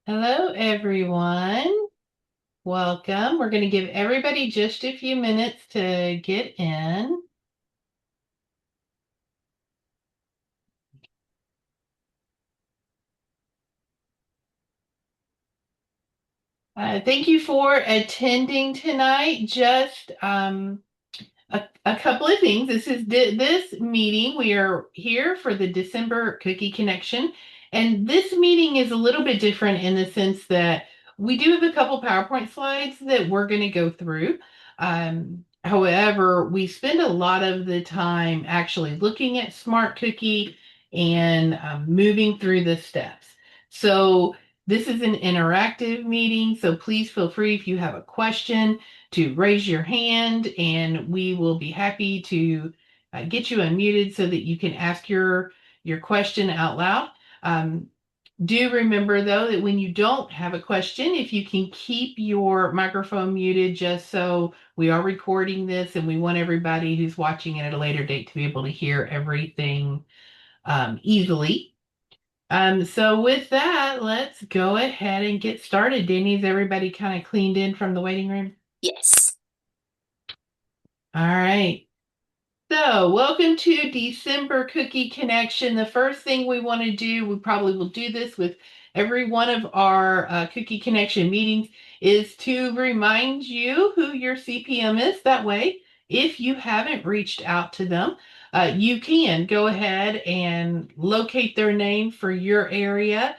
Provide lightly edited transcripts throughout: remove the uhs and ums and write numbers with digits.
Hello, everyone. Welcome. We're going to give everybody just a few minutes to get in. Thank you for attending tonight. Just a couple of things. This meeting. We are here for the December Cookie Connection, and this meeting is a little bit different in the sense that we do have a couple PowerPoint slides that we're going to go through. However, we spend a lot of the time actually looking at Smart Cookie and moving through the steps. So this is an interactive meeting, so please feel free if you have a question to raise your hand, and we will be happy to get you unmuted so that you can ask your question out loud. Um, do remember though that when you don't have a question, if you can keep your microphone muted, just so we are recording this and we want everybody who's watching it at a later date to be able to hear everything easily. So with that, let's go ahead and get started. Danny, is everybody kind of cleaned in from the waiting room? Yes. All right. So, welcome to December Cookie Connection. The first thing we want to do, we probably will do this with every one of our Cookie Connection meetings, is to remind you who your CPM is. That way, if you haven't reached out to them, you can go ahead and locate their name for your area.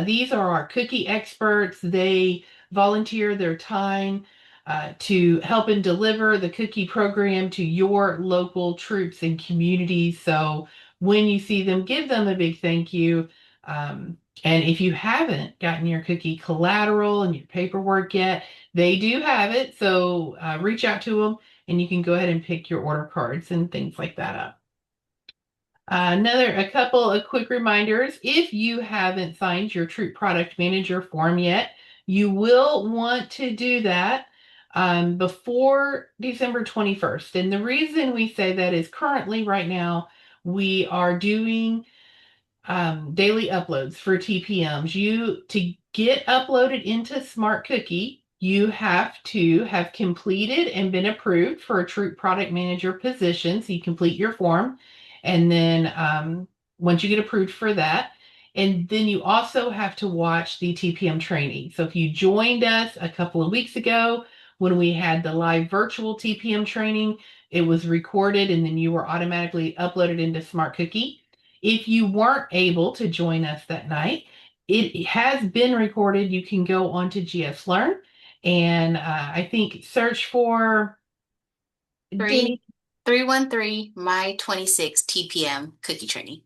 These are our cookie experts. They volunteer their time to help and deliver the cookie program to your local troops and communities. So when you see them, give them a big thank you. And if you haven't gotten your cookie collateral and your paperwork yet, they do have it. So reach out to them and you can go ahead and pick your order cards and things like that up. A couple of quick reminders. If you haven't signed your Troop Product Manager form yet, you will want to do that before December 21st. And the reason we say that is currently, right now, we are doing daily uploads for TPMs. To get uploaded into Smart Cookie, you have to have completed and been approved for a Troop Product Manager position. So you complete your form, and then once you get approved for that, and then you also have to watch the TPM training. So if you joined us a couple of weeks ago when we had the live virtual TPM training, it was recorded and then you were automatically uploaded into Smart Cookie. If you weren't able to join us that night, it has been recorded. You can go on to GS Learn and I think search for Three Denny. 313 My 26 TPM cookie training.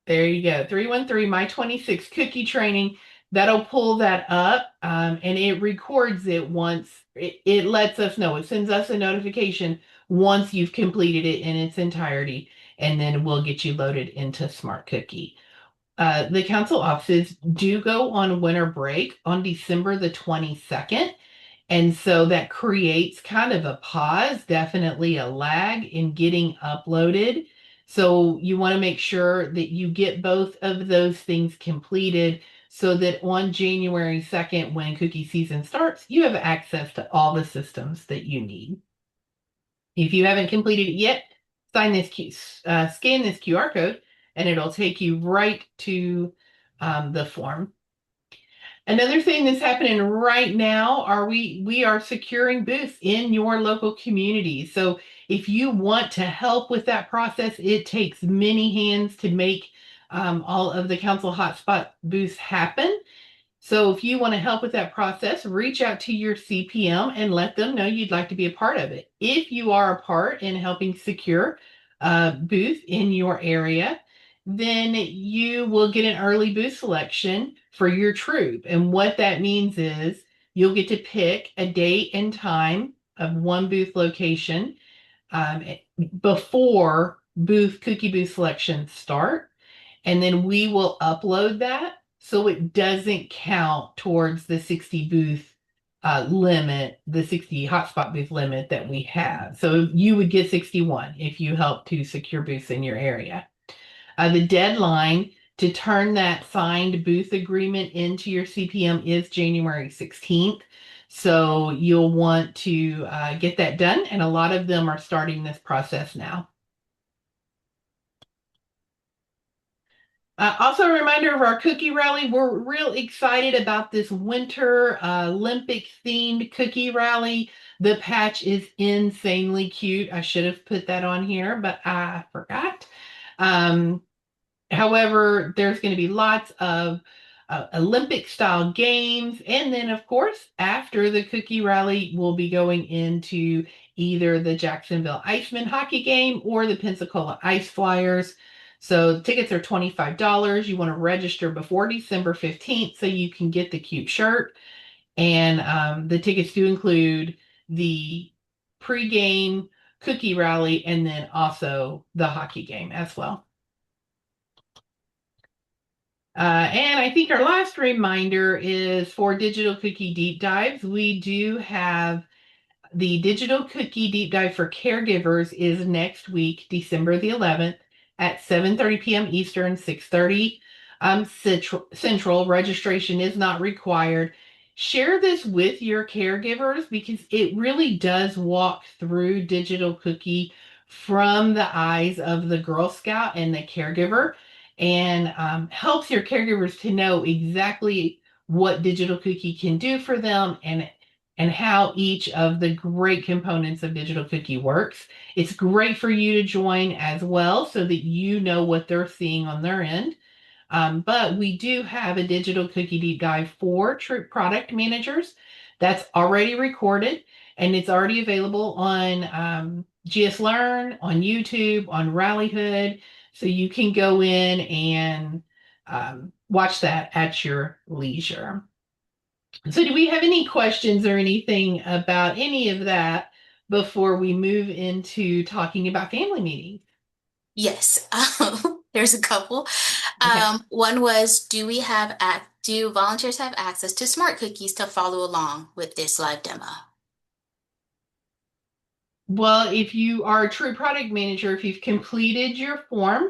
There you go. 313 My 26 Cookie Training. That'll pull that up and it records it once. It lets us know. It sends us a notification once you've completed it in its entirety, and then we'll get you loaded into Smart Cookie. The council offices do go on winter break on December the 22nd. And so that creates kind of a pause, definitely a lag in getting uploaded. So you want to make sure that you get both of those things completed so that on January 2nd, when cookie season starts, you have access to all the systems that you need. If you haven't completed it yet, scan this QR code and it'll take you right to the form. Another thing that's happening right now are we are securing booths in your local community. So if you want to help with that process, it takes many hands to make all of the council hotspot booths happen. So if you want to help with that process, reach out to your CPM and let them know you'd like to be a part of it. If you are a part in helping secure a booth in your area, then you will get an early booth selection for your troop. And what that means is you'll get to pick a date and time of one booth location um, before cookie booth selections start. And then we will upload that so it doesn't count towards the 60 booth limit, the 60 hotspot booth limit that we have. So you would get 61 if you help to secure booths in your area. The deadline to turn that signed booth agreement into your CPM is January 16th. So you'll want to get that done, and a lot of them are starting this process now. Also, a reminder of our cookie rally. We're real excited about this winter Olympic themed cookie rally. The patch is insanely cute. I should have put that on here, but I forgot. Um, However, there's going to be lots of Olympic style games. And then, of course, after the cookie rally, we'll be going into either the Jacksonville Iceman hockey game or the Pensacola Ice Flyers. So the tickets are $25. You want to register before December 15th so you can get the cute shirt. And the tickets do include the pregame cookie rally and then also the hockey game as well. And I think our last reminder is for Digital Cookie Deep Dives. We do have the Digital Cookie Deep Dive for caregivers is next week, December the 11th at 7:30 p.m. Eastern, 6:30 Central. Registration is not required. Share this with your caregivers because it really does walk through Digital Cookie from the eyes of the Girl Scout and the caregiver, and helps your caregivers to know exactly what Digital Cookie can do for them and how each of the great components of Digital Cookie works. It's great for you to join as well so that you know what they're seeing on their end. But we do have a Digital Cookie Deep Dive for Troop product managers that's already recorded, and it's already available on GS Learn, on YouTube, on Rallyhood. So you can go in and watch that at your leisure. So do we have any questions or anything about any of that before we move into talking about family meetings? Yes, there's a couple. Okay. One was, do volunteers have access to smart cookies to follow along with this live demo? Well, if you are a true product manager, if you've completed your form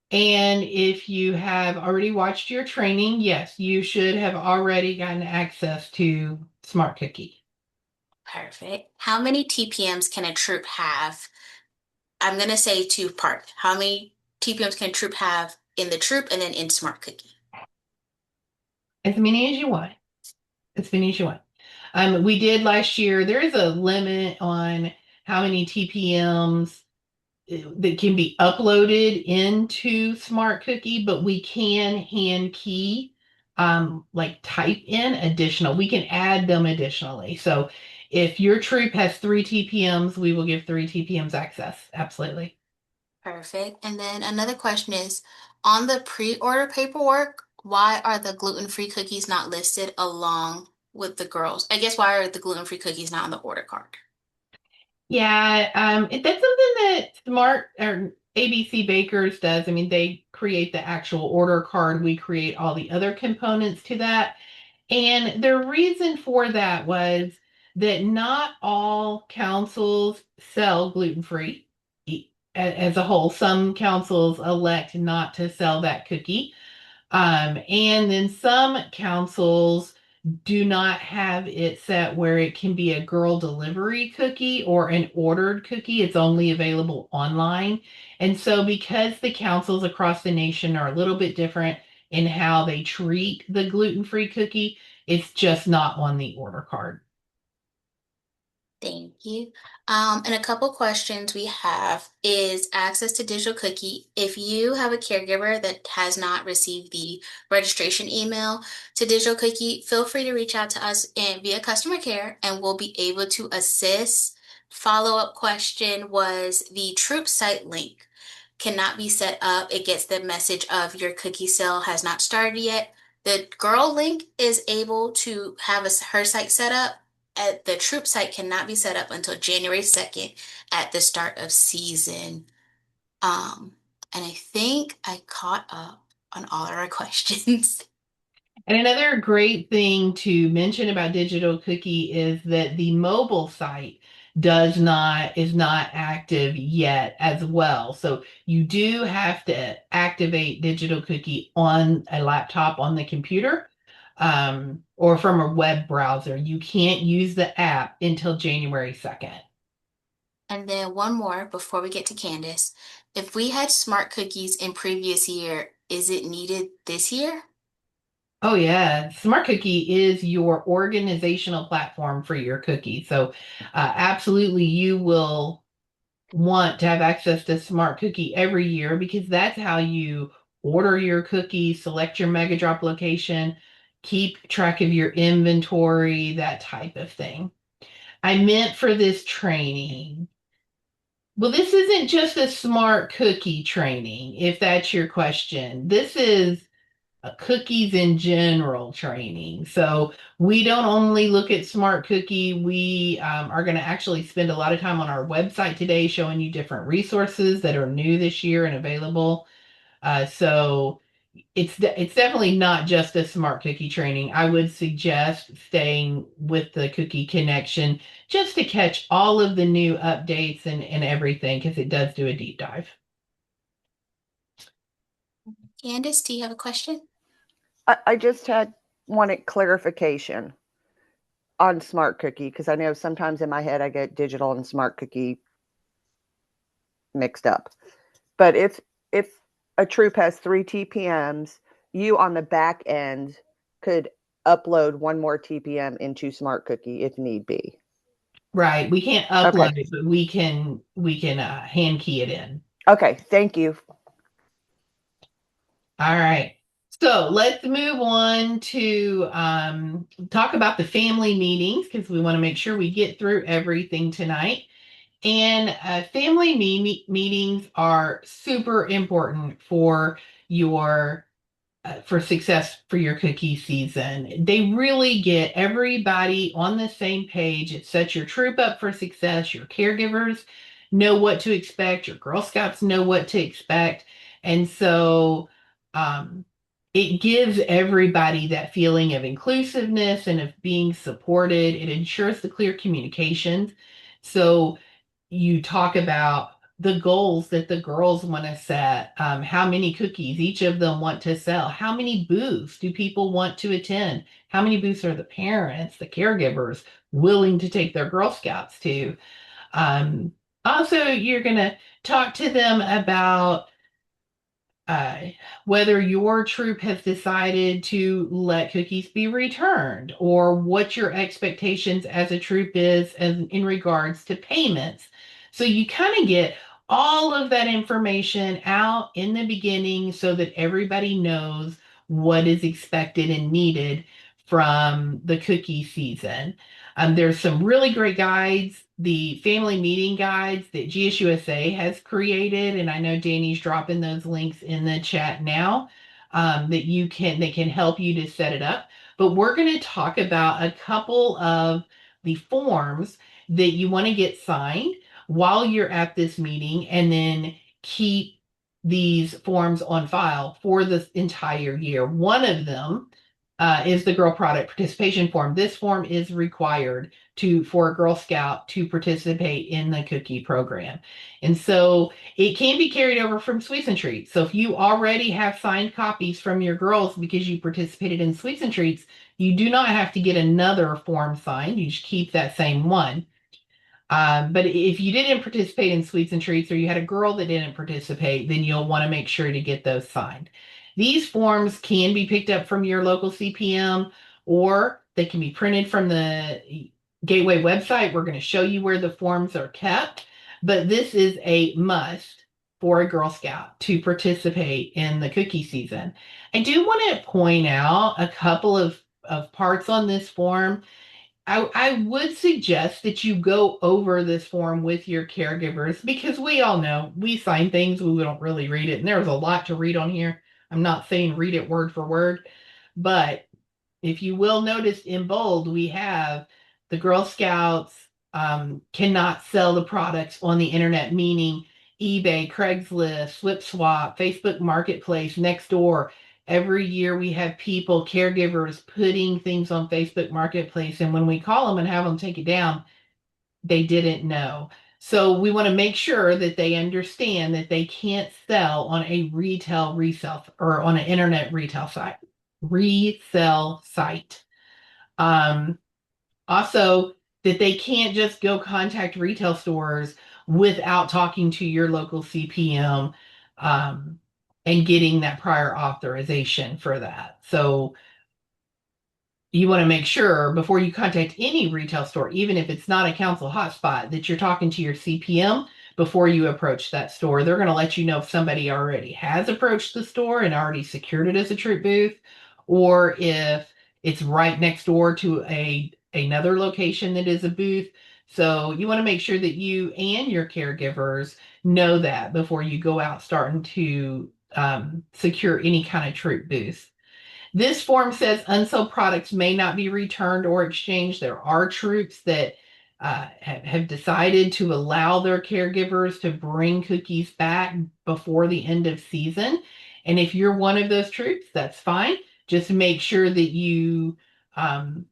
and if you have already watched your training, yes, you should have already gotten access to Smart Cookie. Perfect. How many TPMs can a troop have? I'm gonna say two-part. How many TPMs can a troop have in the troop and then in Smart Cookie? As many as you want. As many as you want. We did last year, there is a limit on how many TPMs that can be uploaded into Smart Cookie, but we can hand key, like type in additional. We can add them additionally. So if your troop has 3 TPMs, we will give 3 TPMs access. Absolutely. Perfect. And then another question is, on the pre-order paperwork, why are the gluten-free cookies not listed along with the girls? I guess why are the gluten-free cookies not on the order card? Yeah, that's something that Smart or ABC Bakers does. I mean, they create the actual order card. We create all the other components to that. And the reason for that was that not all councils sell gluten-free as a whole. Some councils elect not to sell that cookie. And then some councils do not have it set where it can be a girl delivery cookie or an ordered cookie. It's only available online. And so, because the councils across the nation are a little bit different in how they treat the gluten-free cookie, it's just not on the order card. Thank you. And a couple questions we have is access to digital cookie. If you have a caregiver that has not received the registration email to digital cookie, feel free to reach out to us via customer care and we'll be able to assist. Follow-up question was the troop site link cannot be set up. It gets the message of your cookie sale has not started yet. The girl link is able to have her site set up at the troop site cannot be set up until January 2nd at the start of season. Um, and I think I caught up on all our questions. And another great thing to mention about Digital Cookie is that the mobile site is not active yet as well. So you do have to activate Digital Cookie on a laptop on the computer, or from a web browser. You can't use the app until January 2nd. And then one more before we get to Candace. If we had smart cookies in previous year, is it needed this year? Oh yeah, Smart Cookie is your organizational platform for your cookie. So absolutely you will want to have access to Smart Cookie every year because that's how you order your cookies, select your Mega Drop location, keep track of your inventory, that type of thing. I meant for this training. Well, this isn't just a Smart Cookie training, if that's your question. This is cookies in general training. So we don't only look at Smart Cookie, we are going to actually spend a lot of time on our website today showing you different resources that are new this year and available. So it's definitely not just a Smart Cookie training. I would suggest staying with the Cookie Connection just to catch all of the new updates and everything because it does do a deep dive. Candace, do you have a question? I just had wanted clarification on Smart Cookie because I know sometimes in my head I get digital and Smart Cookie mixed up. But if a troop has 3 TPMs, you on the back end could upload one more TPM into Smart Cookie if need be. Right. We can't Okay. upload it, but we can hand key it in. Okay. Thank you. All right. So let's move on to talk about the family meetings because we want to make sure we get through everything tonight. And family meetings are super important for your for success for your cookie season. They really get everybody on the same page. It sets your troop up for success. Your caregivers know what to expect. Your Girl Scouts know what to expect. And so um, it gives everybody that feeling of inclusiveness and of being supported. It ensures the clear communications. So you talk about the goals that the girls want to set, how many cookies each of them want to sell, how many booths do people want to attend, how many booths are the parents, the caregivers willing to take their Girl Scouts to. Um, Also, you're going to talk to them about uh, whether your troop has decided to let cookies be returned or what your expectations as a troop is in regards to payments. So you kind of get all of that information out in the beginning so that everybody knows what is expected and needed from the cookie season. There's some really great guides, the family meeting guides that GSUSA has created, and I know Danny's dropping those links in the chat now, that can help you to set it up. But we're going to talk about a couple of the forms that you want to get signed while you're at this meeting, and then keep these forms on file for the entire year. One of them is the Girl Product Participation Form. This form is required for a Girl Scout to participate in the cookie program. And so it can be carried over from Sweets and Treats. So if you already have signed copies from your girls because you participated in Sweets and Treats, you do not have to get another form signed. You just keep that same one. But if you didn't participate in Sweets and Treats or you had a girl that didn't participate, then you'll want to make sure to get those signed. These forms can be picked up from your local CPM or they can be printed from the Gateway website. We're going to show you where the forms are kept, but this is a must for a Girl Scout to participate in the cookie season. I do want to point out a couple of parts on this form. I would suggest that you go over this form with your caregivers because we all know we sign things, we don't really read it. And there's a lot to read on here. I'm not saying read it word for word, but if you will notice in bold, we have the Girl Scouts cannot sell the products on the internet, meaning eBay, Craigslist, SwipSwap, Facebook Marketplace, Nextdoor. Every year we have people, caregivers, putting things on Facebook Marketplace. And when we call them and have them take it down, they didn't know. So we want to make sure that they understand that they can't sell on a retail resale or on an internet retail site, resell site. Um, Also, that they can't just go contact retail stores without talking to your local CPM and getting that prior authorization for that. So you want to make sure before you contact any retail store, even if it's not a council hotspot, that you're talking to your CPM before you approach that store. They're going to let you know if somebody already has approached the store and already secured it as a troop booth, or if it's right next door to another location that is a booth. So you want to make sure that you and your caregivers know that before you go out starting to secure any kind of troop booth. This form says unsold products may not be returned or exchanged. There are troops that have decided to allow their caregivers to bring cookies back before the end of season. And if you're one of those troops, that's fine. Just make sure um,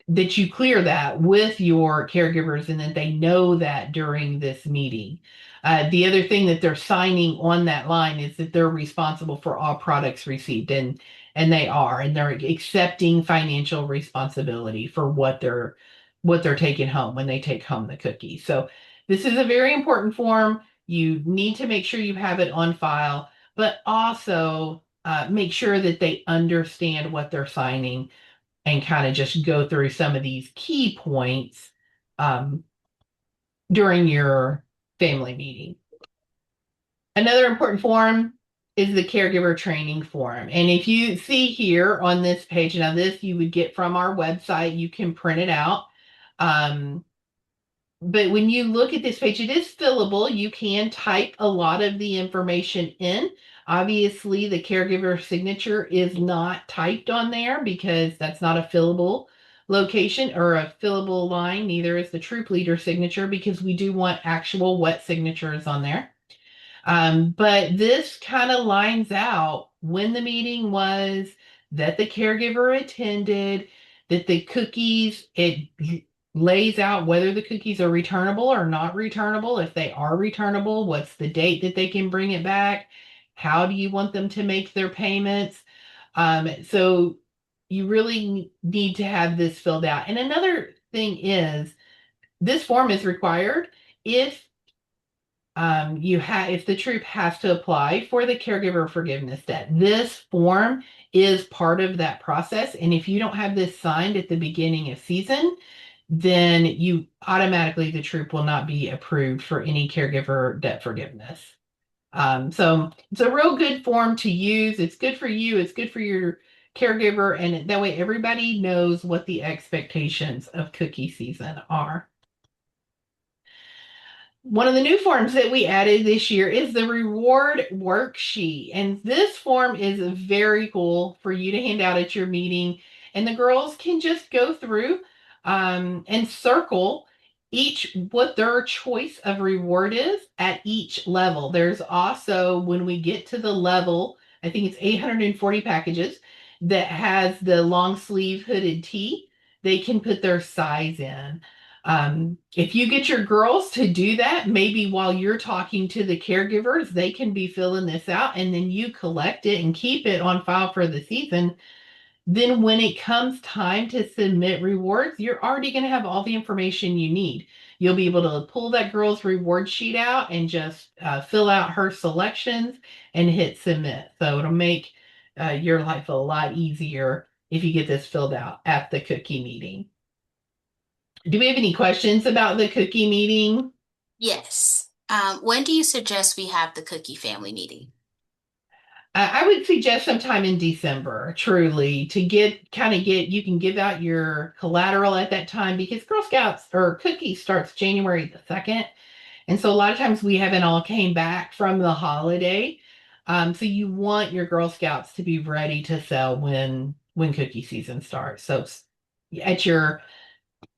that you clear that with your caregivers and that they know that during this meeting. The other thing that they're signing on that line is that they're responsible for all products received, and they are, and they're accepting financial responsibility for what they're taking home when they take home the cookie. So this is a very important form. You need to make sure you have it on file, but also make sure that they understand what they're signing and kind of just go through some of these key points um, during your family meeting. Another important form is the caregiver training form. And if you see here on this page, now this you would get from our website, you can print it out. Um, but when you look at this page, it is fillable. You can type a lot of the information in. Obviously, the caregiver signature is not typed on there because that's not a fillable location or a fillable line. Neither is the troop leader signature because we do want actual wet signatures on there. But this kind of lines out when the meeting was, that the caregiver attended, that the cookies, it lays out whether the cookies are returnable or not returnable. If they are returnable, what's the date that they can bring it back? How do you want them to make their payments? So you really need to have this filled out. And another thing is this form is required if if the troop has to apply for the caregiver forgiveness debt. This form is part of that process. And if you don't have this signed at the beginning of season, then you automatically, the troop will not be approved for any caregiver debt forgiveness. So it's a real good form to use. It's good for you. It's good for your caregiver. And that way everybody knows what the expectations of cookie season are. One of the new forms that we added this year is the reward worksheet. And this form is very cool for you to hand out at your meeting. And the girls can just go through and circle each what their choice of reward is at each level. There's also, when we get to the level, I think it's 840 packages that has the long sleeve hooded tee, they can put their size in. If you get your girls to do that, maybe while you're talking to the caregivers, they can be filling this out and then you collect it and keep it on file for the season. Then when it comes time to submit rewards, you're already going to have all the information you need. You'll be able to pull that girl's reward sheet out and just fill out her selections and hit submit. So it'll make your life a lot easier if you get this filled out at the cookie meeting. Do we have any questions about the cookie meeting? Yes. When do you suggest we have the cookie family meeting? I would suggest sometime in December, truly, to you can give out your collateral at that time because Girl Scouts or cookies starts January the 2nd. And so a lot of times we haven't all came back from the holiday. So you want your Girl Scouts to be ready to sell when cookie season starts. So at your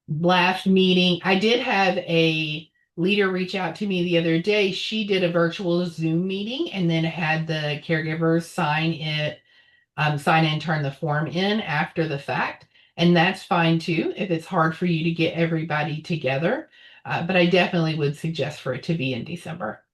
last meeting, I did have a leader reach out to me the other day. She did a virtual Zoom meeting and then had the caregivers sign in, turn the form in after the fact. And that's fine too, if it's hard for you to get everybody together. But I definitely would suggest for it to be in December.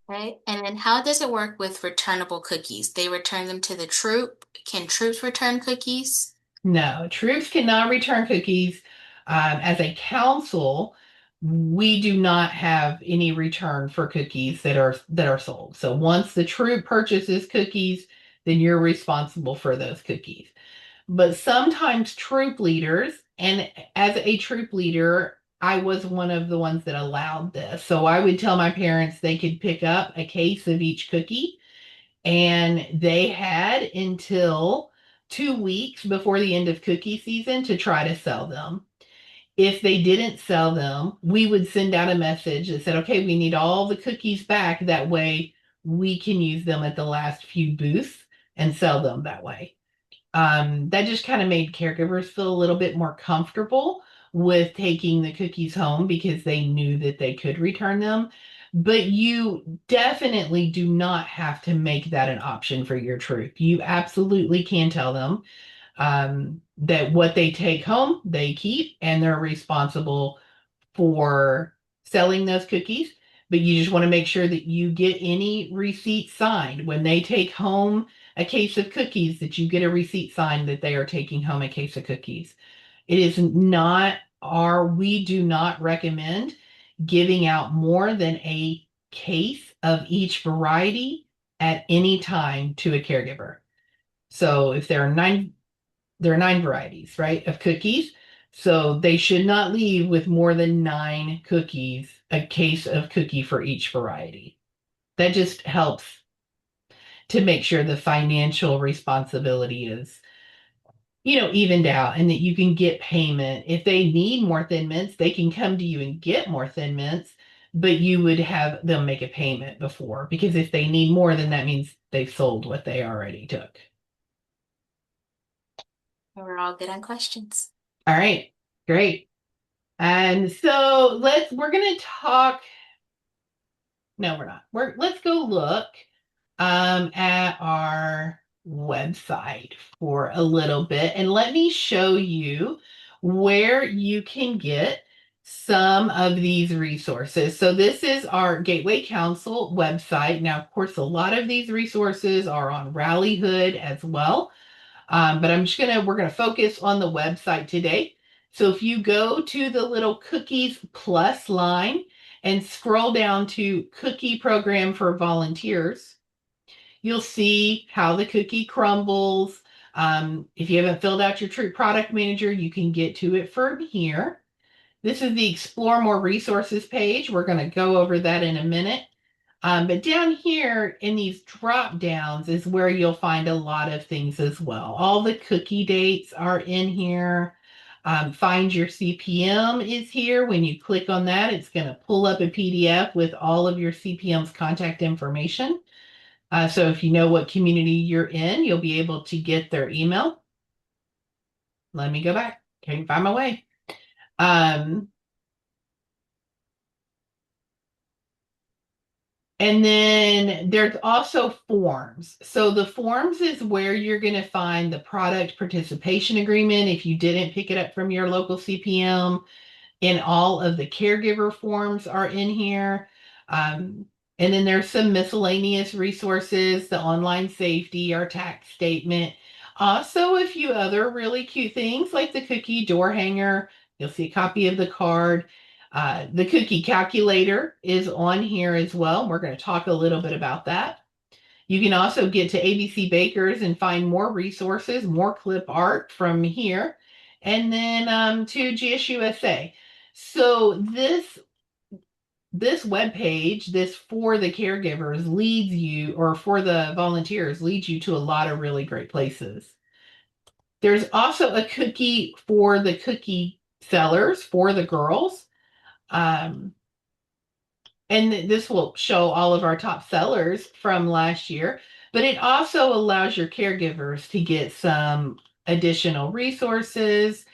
Okay. And then how does it work with returnable cookies? They return them to the troop. Can troops return cookies? No, troops cannot return cookies. As a council, we do not have any return for cookies that are sold. So once the troop purchases cookies, then you're responsible for those cookies. But sometimes troop leaders, and as a troop leader, I was one of the ones that allowed this. So I would tell my parents they could pick up a case of each cookie, and they had until 2 weeks before the end of cookie season to try to sell them. If they didn't sell them, we would send out a message that said, okay, we need all the cookies back. That way we can use them at the last few booths and sell them that way. That just kind of made caregivers feel a little bit more comfortable with taking the cookies home because they knew that they could return them. But you definitely do not have to make that an option for your troop. You absolutely can tell them that what they take home, they keep, and they're responsible for selling those cookies. But you just want to make sure that you get any receipt signed when they take home a case of cookies, that you get a receipt signed that they are taking home a case of cookies. It is not we do not recommend giving out more than a case of each variety at any time to a caregiver. So if there are 9 varieties, right, of cookies. So they should not leave with more than 9 cookies, a case of cookie for each variety. That just helps to make sure the financial responsibility is, evened out, and that you can get payment. If they need more Thin Mints, they can come to you and get more Thin Mints, but you would have them make a payment before, because if they need more, then that means they've sold what they already took. We're all good on questions. All right, great. And so we're going to talk. No, we're not. Let's go look at our website for a little bit, and let me show you where you can get some of these resources. So this is our Gateway Council website. Now, of course, a lot of these resources are on Rallyhood as well. But we're gonna focus on the website today. So if you go to the little cookies plus line and scroll down to cookie program for volunteers, you'll see how the cookie crumbles. If you haven't filled out your troop product manager, you can get to it from here. This is the Explore More Resources page. We're going to go over that in a minute. But down here in these drop downs is where you'll find a lot of things as well. All the cookie dates are in here. Find Your CPM is here. When you click on that, it's going to pull up a PDF with all of your CPM's contact information. So if you know what community you're in, you'll be able to get their email. Let me go back. Can't find my way. And then there's also forms. So the forms is where you're going to find the product participation agreement if you didn't pick it up from your local CPM. And all of the caregiver forms are in here. And then there's some miscellaneous resources, the online safety, our tax statement. Also, a few other really cute things like the cookie door hanger. You'll see a copy of the card. The cookie calculator is on here as well. We're going to talk a little bit about that. You can also get to ABC Bakers and find more resources, more clip art from here, and then to GSUSA. So this web page, this for the caregivers leads you, or for the volunteers, leads you to a lot of really great places. There's also a cookie for the cookie sellers, for the girls. And this will show all of our top sellers from last year, but it also allows your caregivers to get some additional resources,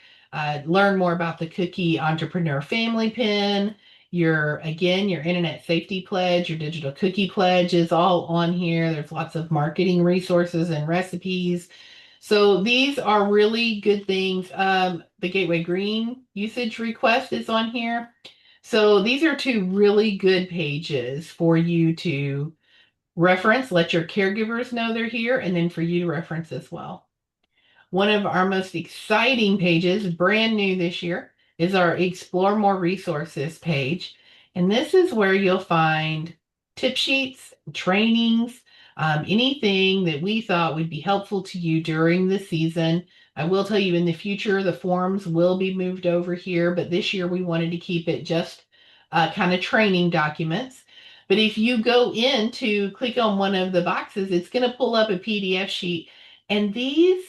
learn more about the Cookie Entrepreneur Family Pin, your internet safety pledge, your digital cookie pledge is all on here. There's lots of marketing resources and recipes. So these are really good things. The Gateway Green usage request is on here. So these are two really good pages for you to reference, let your caregivers know they're here, and then for you to reference as well. One of our most exciting pages, brand new this year, is our Explore More Resources page. And this is where you'll find tip sheets, trainings, anything that we thought would be helpful to you during the season. I will tell you in the future, the forums will be moved over here, but this year we wanted to keep it just kind of training documents. But if you go in to click on one of the boxes, it's going to pull up a PDF sheet. And these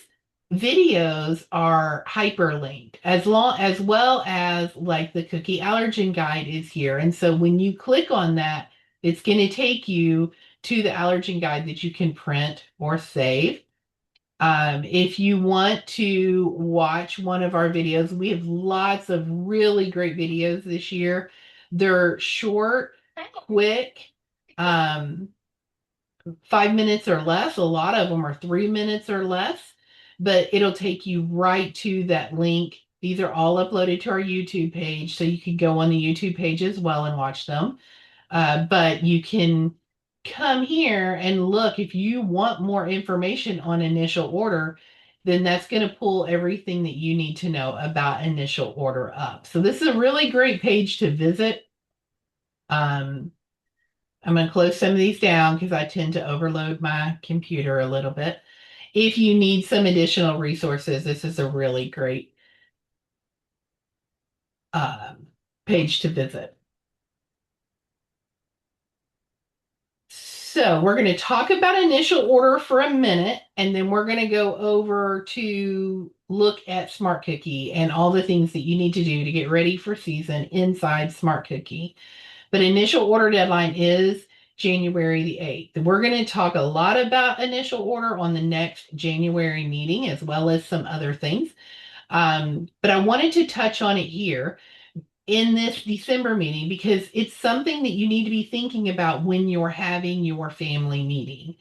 videos are hyperlinked as well as like the cookie allergen guide is here. And so when you click on that, it's going to take you to the allergen guide that you can print or save. If you want to watch one of our videos, we have lots of really great videos this year. They're short, quick, 5 minutes or less. A lot of them are 3 minutes or less, but it'll take you right to that link. These are all uploaded to our YouTube page, so you can go on the YouTube page as well and watch them. But you can come here and look if you want more information on initial order, then that's going to pull everything that you need to know about initial order up. So this is a really great page to visit. I'm going to close some of these down because I tend to overload my computer a little bit. If you need some additional resources, this is a really great page to visit. So we're going to talk about initial order for a minute, and then we're going to go over to look at Smart Cookie and all the things that you need to do to get ready for season inside Smart Cookie. But initial order deadline is January the 8th. We're going to talk a lot about initial order on the next January meeting, as well as some other things. But I wanted to touch on it here in this December meeting because it's something that you need to be thinking about when you're having your family meeting.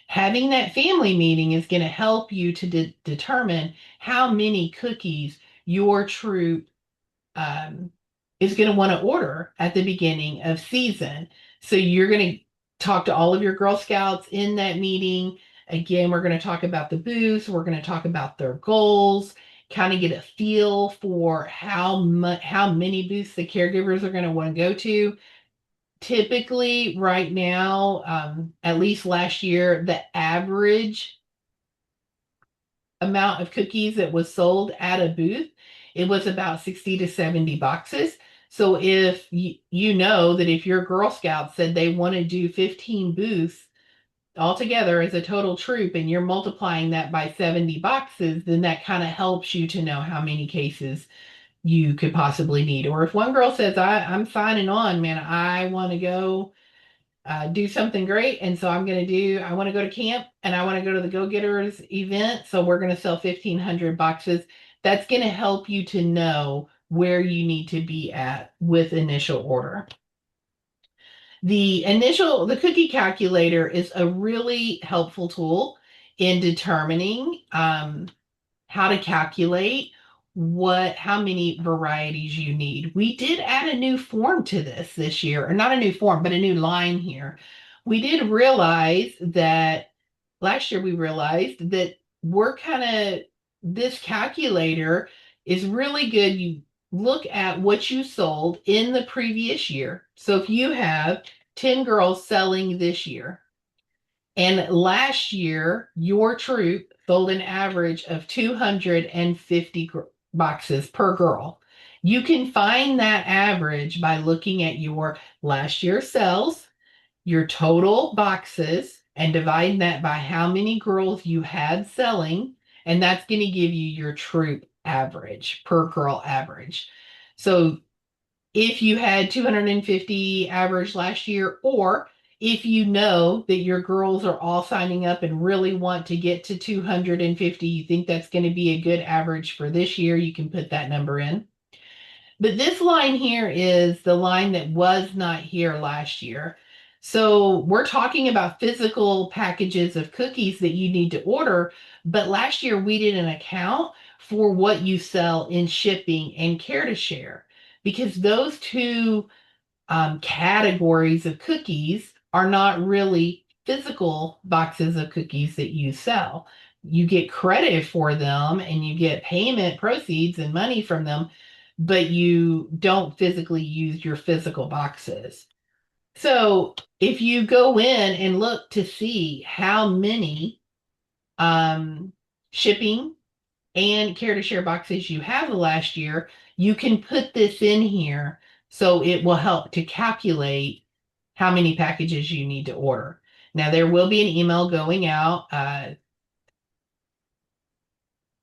Having that family meeting is going to help you to determine how many cookies your troop is going to want to order at the beginning of season. So you're going to talk to all of your Girl Scouts in that meeting. Again, we're going to talk about the booths. We're going to talk about their goals, kind of get a feel for how many booths the caregivers are going to want to go to. Typically, right now, at least last year, the average amount of cookies that was sold at a booth, it was about 60 to 70 boxes. So if you know that if your Girl Scouts said they want to do 15 booths altogether as a total troop and you're multiplying that by 70 boxes, then that kind of helps you to know how many cases you could possibly need. Or if one girl says, I'm signing on, man, I want to go do something great. And so I want to go to camp and I want to go to the Go Getters event. So we're going to sell 1,500 boxes. That's going to help you to know where you need to be at with initial order. The cookie calculator is a really helpful tool in determining how to calculate how many varieties you need. We did add a new form to this year, or not a new form, but a new line here. We did realize that last year we realized that this calculator is really good. You look at what you sold in the previous year. So if you have 10 girls selling this year, and last year your troop sold an average of 250 boxes per girl. You can find that average by looking at your last year's sales, your total boxes, and dividing that by how many girls you had selling, and that's going to give you your troop average, per girl average. So if you had 250 average last year, or if you know that your girls are all signing up and really want to get to 250, you think that's going to be a good average for this year, you can put that number in. But this line here is the line that was not here last year. So we're talking about physical packages of cookies that you need to order. But last year we didn't account for what you sell in shipping and care to share because those two categories of cookies are not really physical boxes of cookies that you sell. You get credit for them and you get payment proceeds and money from them, but you don't physically use your physical boxes. So if you go in and look to see how many um, shipping and care to share boxes you have the last year, you can put this in here so it will help to calculate how many packages you need to order. Now, there will be an email going out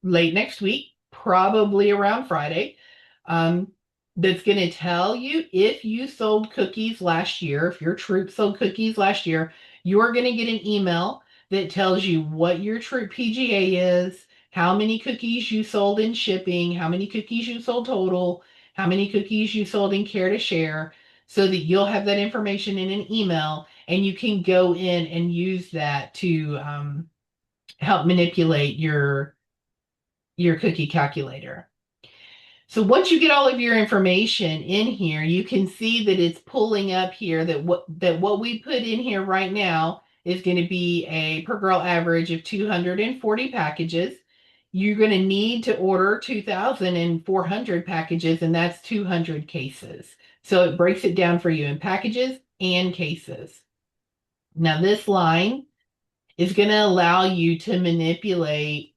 late next week, probably around Friday, um, that's going to tell you if you sold cookies last year, if your troop sold cookies last year, you're going to get an email that tells you what your troop PGA is, how many cookies you sold in shipping, how many cookies you sold total, how many cookies you sold in care to share, so that you'll have that information in an email and you can go in and use that to help manipulate your cookie calculator. So once you get all of your information in here, you can see that it's pulling up here that what we put in here right now is going to be a per girl average of 240 packages. You're going to need to order 2,400 packages, and that's 200 cases. So it breaks it down for you in packages and cases. Now this line is going to allow you to manipulate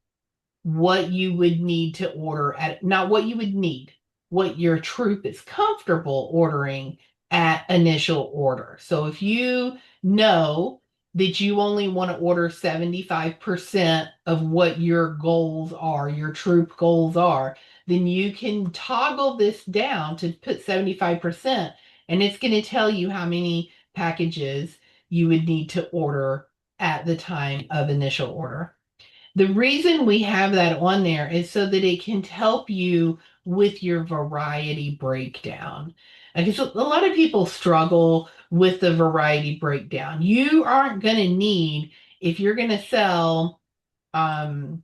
what you would need to order at, not what you would need, what your troop is comfortable ordering at initial order. So if you know that you only want to order 75% of what your goals are, your troop goals are, then you can toggle this down to put 75%, and it's going to tell you how many packages you would need to order at the time of initial order. The reason we have that on there is so that it can help you with your variety breakdown. Because a lot of people struggle with the variety breakdown. You aren't going to need, if you're going to sell um,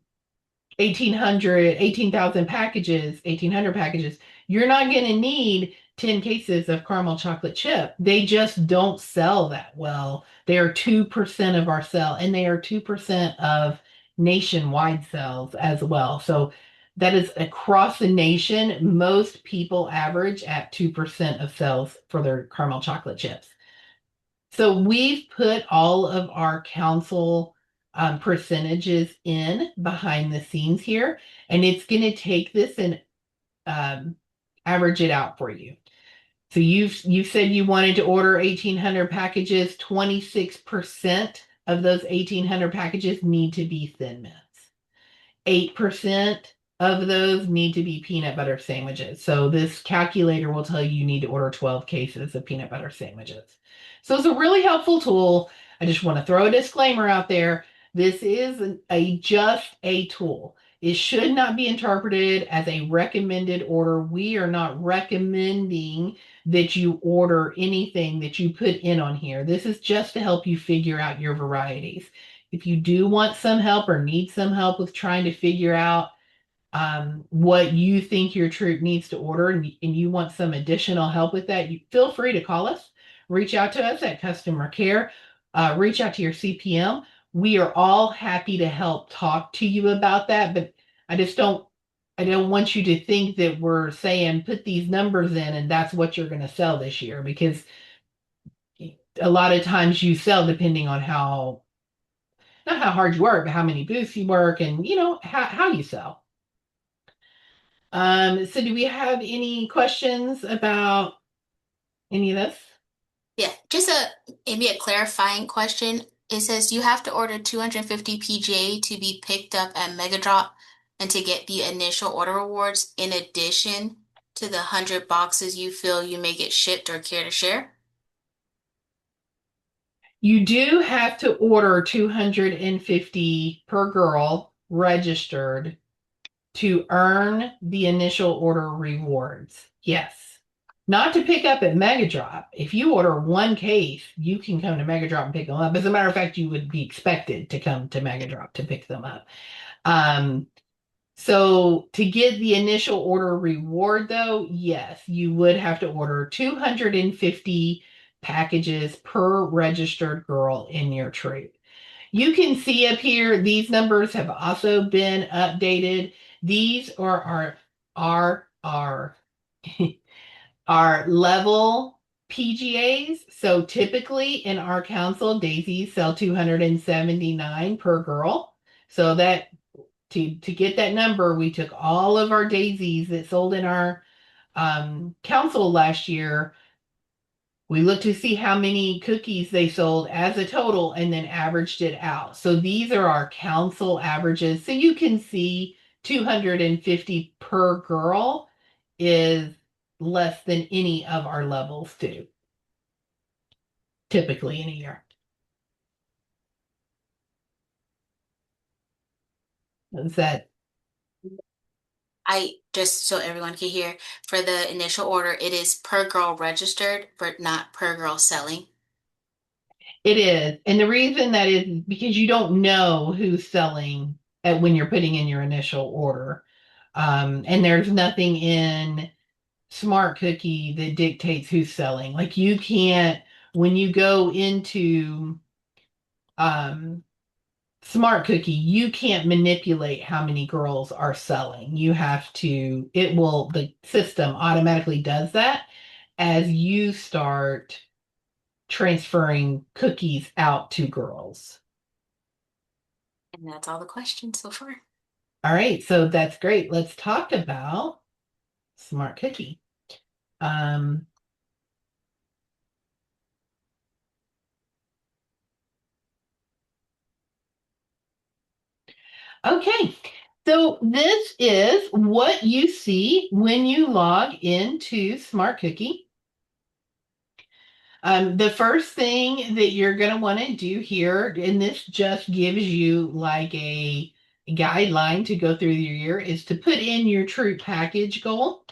18,000 packages, 1,800 packages, you're not going to need 10 cases of caramel chocolate chip. They just don't sell that well. They are 2% of our sell, and they are 2% of nationwide sales as well. So that is across the nation. Most people average at 2% of sales for their caramel chocolate chips. So we've put all of our council percentages in behind the scenes here, and it's going to take this and um, average it out for you. So you said you wanted to order 1,800 packages. 26% of those 1,800 packages need to be Thin Mints. 8% of those need to be peanut butter sandwiches. So this calculator will tell you need to order 12 cases of peanut butter sandwiches. So it's a really helpful tool. I just want to throw a disclaimer out there. This is just a tool. It should not be interpreted as a recommended order. We are not recommending that you order anything that you put in on here. This is just to help you figure out your varieties. If you do want some help or need some help with trying to figure out what you think your troop needs to order, and you want some additional help with that, you feel free to call us, reach out to us at customer care, reach out to your CPM. We are all happy to help talk to you about that, but I don't want you to think that we're saying put these numbers in and that's what you're going to sell this year, because a lot of times you sell depending on how, not how hard you work, but how many booths you work and how you sell. So do we have any questions about any of this? Yeah, just maybe a clarifying question. It says you have to order 250 PGA to be picked up at Mega Drop and to get the initial order rewards in addition to the 100 boxes you feel you may get shipped or care to share. You do have to order 250 per girl registered to earn the initial order rewards. Yes. Not to pick up at Mega Drop. If you order one case, you can come to Mega Drop and pick them up. As a matter of fact, you would be expected to come to Mega Drop to pick them up. Um, so to get the initial order reward, though, yes, you would have to order 250 packages per registered girl in your troop. You can see up here, these numbers have also been updated. These are our level PGAs. So typically in our council, daisies sell 279 per girl. So that to get that number, we took all of our daisies that sold in our council last year. We looked to see how many cookies they sold as a total and then averaged it out. So these are our council averages. So you can see 250 per girl is less than any of our levels do, typically in a year. Is that I just so everyone can hear, for the initial order, it is per girl registered, but not per girl selling. it is. And the reason that is because you don't know who's selling when you're putting in your initial order. And there's nothing in Smart Cookie that dictates who's selling. Like you can't, when you go into um, Smart Cookie, you can't manipulate how many girls are selling. You have to, the system automatically does that as you start transferring cookies out to girls. And that's all the questions so far. All right, so that's great. Let's talk about Smart Cookie. Um, okay, so this is what you see when you log into Smart Cookie. The first thing that you're going to want to do here, and this just gives you like a guideline to go through your year, is to put in your troop package goal.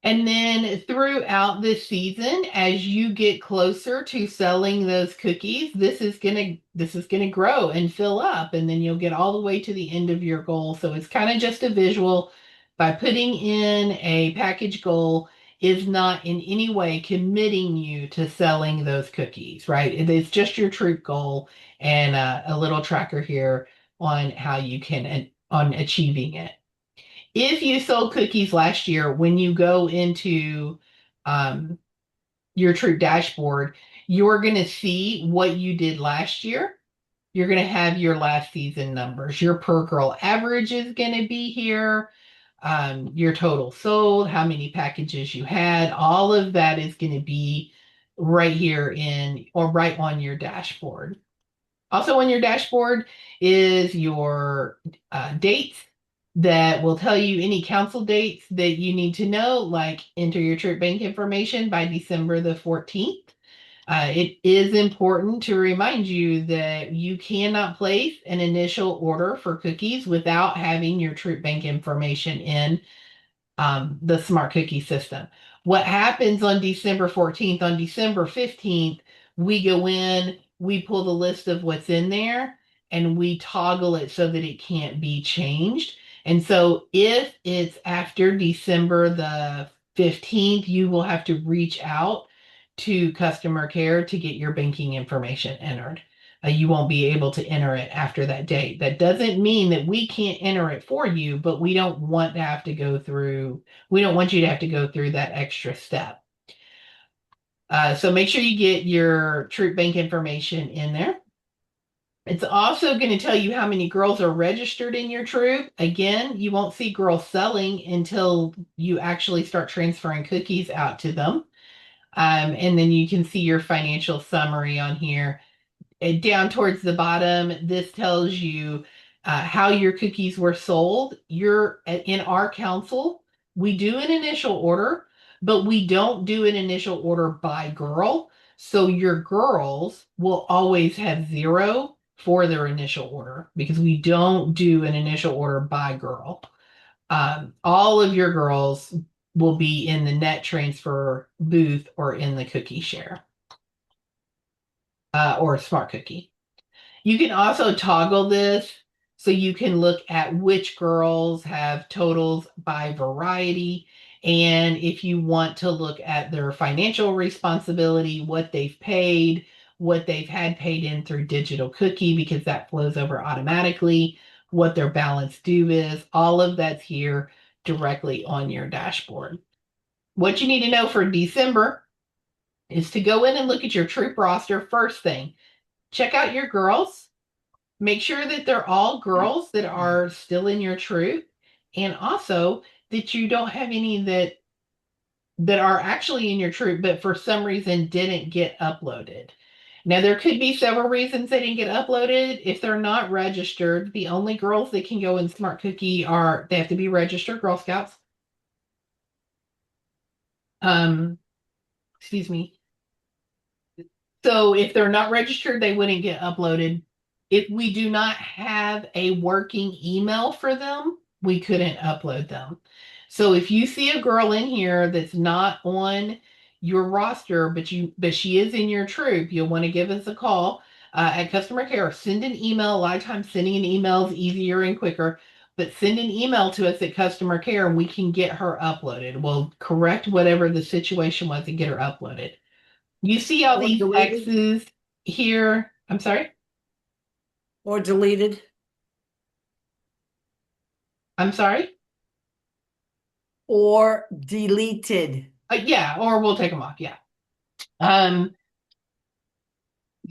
And then throughout the season, as you get closer to selling those cookies, this is gonna grow and fill up, and then you'll get all the way to the end of your goal. So it's kind of just a visual. By putting in a package goal is not in any way committing you to selling those cookies, right? It is just your troop goal and a little tracker here on how you can on achieving it. If you sold cookies last year, when you go into um, your troop dashboard, you're going to see what you did last year. You're going to have your last season numbers. Your per girl average is going to be here. Your total sold, how many packages you had, all of that is going to be right here in or right on your dashboard. Also on your dashboard is your dates that will tell you any council dates that you need to know, like enter your troop bank information by December the 14th. It is important to remind you that you cannot place an initial order for cookies without having your troop bank information in the smart cookie system. What happens on December 14th, on December 15th, we go in, we pull the list of what's in there, and we toggle it so that it can't be changed. And so if it's after December the 15th, you will have to reach out to customer care to get your banking information entered. You won't be able to enter it after that date. That doesn't mean that we can't enter it for you, but we don't want to have to go through, we don't want you to have to go through that extra step. So make sure you get your troop bank information in there. It's also going to tell you how many girls are registered in your troop. Again, you won't see girls selling until you actually start transferring cookies out to them. And then you can see your financial summary on here. Down towards the bottom, this tells you how your cookies were sold. You're in our council. We do an initial order, but we don't do an initial order by girl. So your girls will always have 0 for their initial order because we don't do an initial order by girl. All of your girls will be in the net transfer booth or in the cookie share or smart cookie. You can also toggle this so you can look at which girls have totals by variety. And if you want to look at their financial responsibility, what they've paid, what they've had paid in through digital cookie, because that flows over automatically, what their balance due is, all of that's here directly on your dashboard. What you need to know for December is to go in and look at your troop roster first thing. Check out your girls. Make sure that they're all girls that are still in your troop, and also that you don't have any that are actually in your troop but for some reason didn't get uploaded. Now there could be several reasons they didn't get uploaded. If they're not registered, the only girls that can go in Smart Cookie are they have to be registered Girl Scouts. Excuse me. So if they're not registered, they wouldn't get uploaded. If we do not have a working email for them, we couldn't upload them. So if you see a girl in here that's not on your roster, but she is in your troop, you'll want to give us a call at customer care. Send an email. A lot of times sending an email is easier and quicker, but send an email to us at customer care and we can get her uploaded. We'll correct whatever the situation was and get her uploaded. You see all these deleted. X's here. I'm sorry. Or deleted. I'm sorry. Or deleted. Yeah, or we'll take them off. Yeah.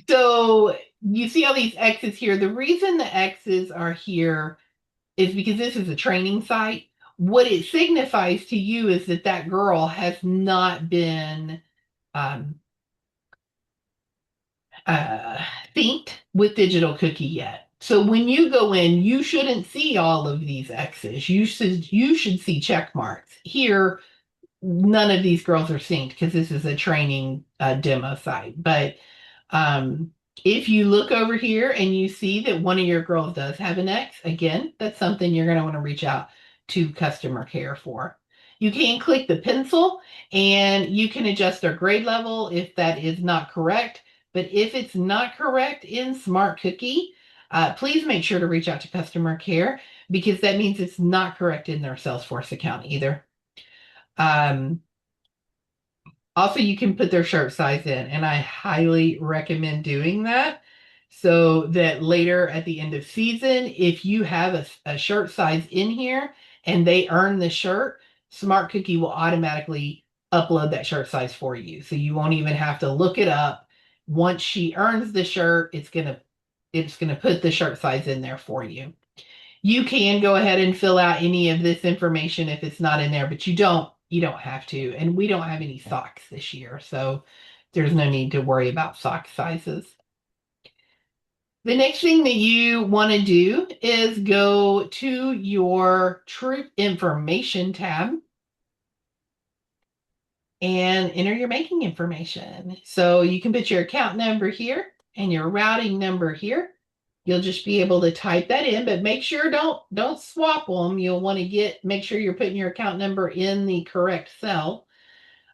So you see all these X's here. The reason the X's are here is because this is a training site. What it signifies to you is that that girl has not been synced with Digital Cookie yet. So when you go in, you shouldn't see all of these X's. You should see check marks. Here, none of these girls are synced because this is a training demo site. But if you look over here and you see that one of your girls does have an X, again, that's something you're going to want to reach out to customer care for. You can click the pencil and you can adjust their grade level if that is not correct. But if it's not correct in Smart Cookie, please make sure to reach out to customer care because that means it's not correct in their Salesforce account either. Also, you can put their shirt size in, and I highly recommend doing that so that later at the end of season, if you have a shirt size in here and they earn the shirt, Smart Cookie will automatically upload that shirt size for you. So you won't even have to look it up. Once she earns the shirt, it's gonna put the shirt size in there for you. You can go ahead and fill out any of this information if it's not in there, but you don't have to. And we don't have any socks this year, so there's no need to worry about sock sizes. The next thing that you want to do is go to your troop information tab and enter your making information. So you can put your account number here and your routing number here. You'll just be able to type that in, but make sure don't swap them. You'll want to make sure you're putting your account number in the correct cell.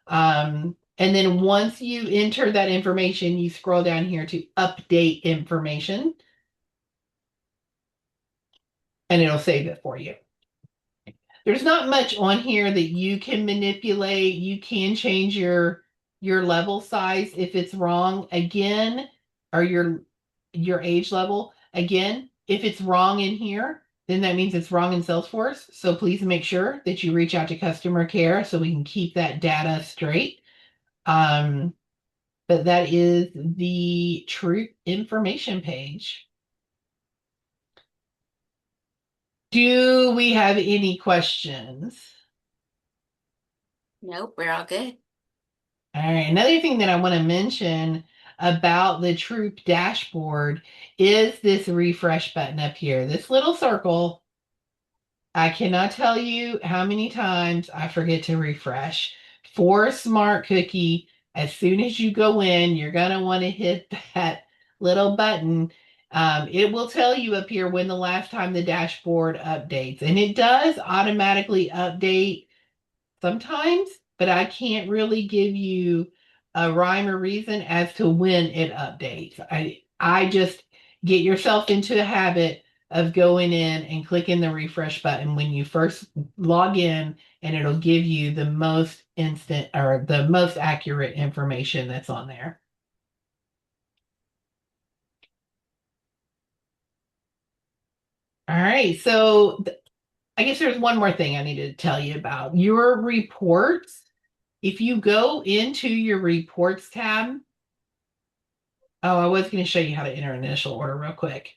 And then once you enter that information, you scroll down here to update information. And it'll save it for you. There's not much on here that you can manipulate. You can change your level size if it's wrong again, or your age level. Again, if it's wrong in here, then that means it's wrong in Salesforce. So please make sure that you reach out to customer care so we can keep that data straight. But that is the troop information page. Do we have any questions? Nope, we're all good. All right. Another thing that I want to mention about the troop dashboard is this refresh button up here. This little circle, I cannot tell you how many times I forget to refresh. For Smart Cookie, as soon as you go in, you're going to want to hit that little button. It will tell you up here when the last time the dashboard updates, and it does automatically update sometimes, but I can't really give you a rhyme or reason as to when it updates. I just get yourself into a habit of going in and clicking the refresh button when you first log in, and it'll give you the most instant or the most accurate information that's on there. All right, so I guess there's one more thing I needed to tell you about. Your reports, if you go into your reports tab, oh, I was going to show you how to enter initial order real quick.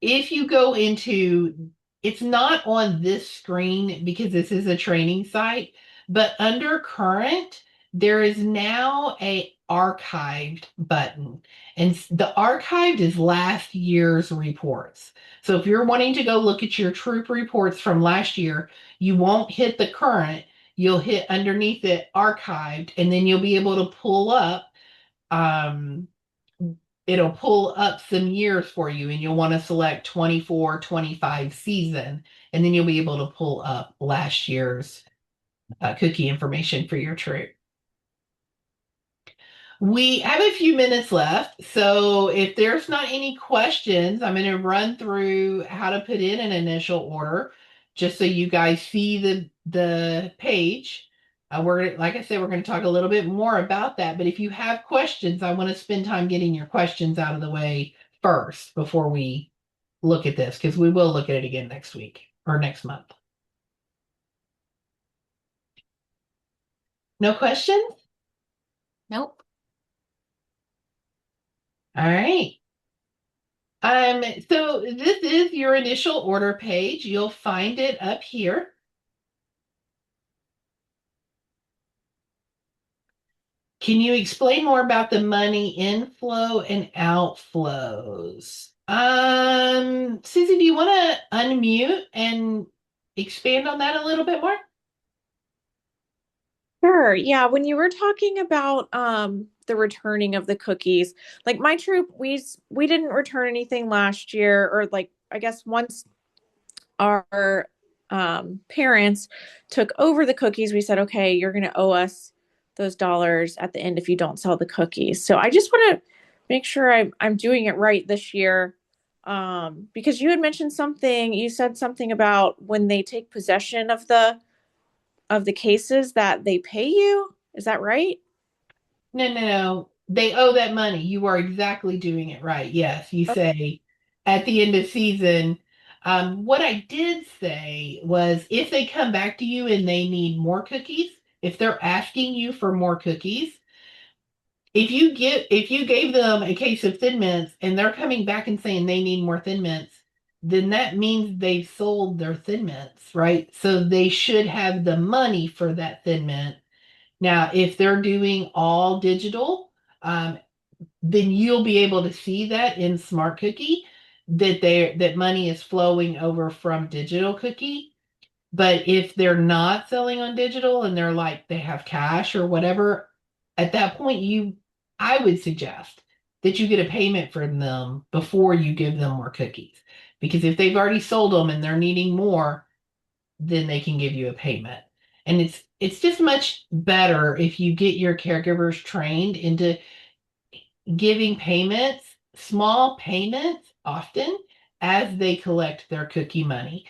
If you go into, it's not on this screen because this is a training site, but under current, there is now a archived button. And the archived is last year's reports. So if you're wanting to go look at your troop reports from last year, you won't hit the current, you'll hit underneath it archived, and then you'll be able to pull up um, it'll pull up some years for you, and you'll want to select 24-25 season, and then you'll be able to pull up last year's cookie information for your troop. We have a few minutes left, so if there's not any questions, I'm going to run through how to put in an initial order just so you guys see the page. Like I said, we're going to talk a little bit more about that, but if you have questions, I want to spend time getting your questions out of the way first before we look at this, because we will look at it again next week or next month. No questions? Nope. All right. So this is your initial order page. You'll find it up here. Can you explain more about the money inflow and outflows? Susie, do you want to unmute and expand on that a little bit more? Sure. Yeah. When you were talking about the returning of the cookies, like my troop, we didn't return anything last year, or like I guess once our parents took over the cookies, we said, okay, you're going to owe us those dollars at the end if you don't sell the cookies. So I just want to make sure I'm doing it right this year. Because you had mentioned something, you said something about when they take possession of the cases that they pay you. Is that right? No. They owe that money. You are exactly doing it right. Yes, you say at the end of season. What I did say was if they come back to you and they need more cookies, if they're asking you for more cookies, if you gave them a case of Thin Mints and they're coming back and saying they need more Thin Mints, then that means they've sold their Thin Mints, right? So they should have the money for that Thin Mint. Now, if they're doing all digital, then you'll be able to see that in Smart Cookie that money is flowing over from digital cookie. But if they're not selling on digital and they're like they have cash or whatever, at that point I would suggest that you get a payment from them before you give them more cookies. Because if they've already sold them and they're needing more, then they can give you a payment. And it's just much better if you get your caregivers trained into giving payments, small payments often as they collect their cookie money.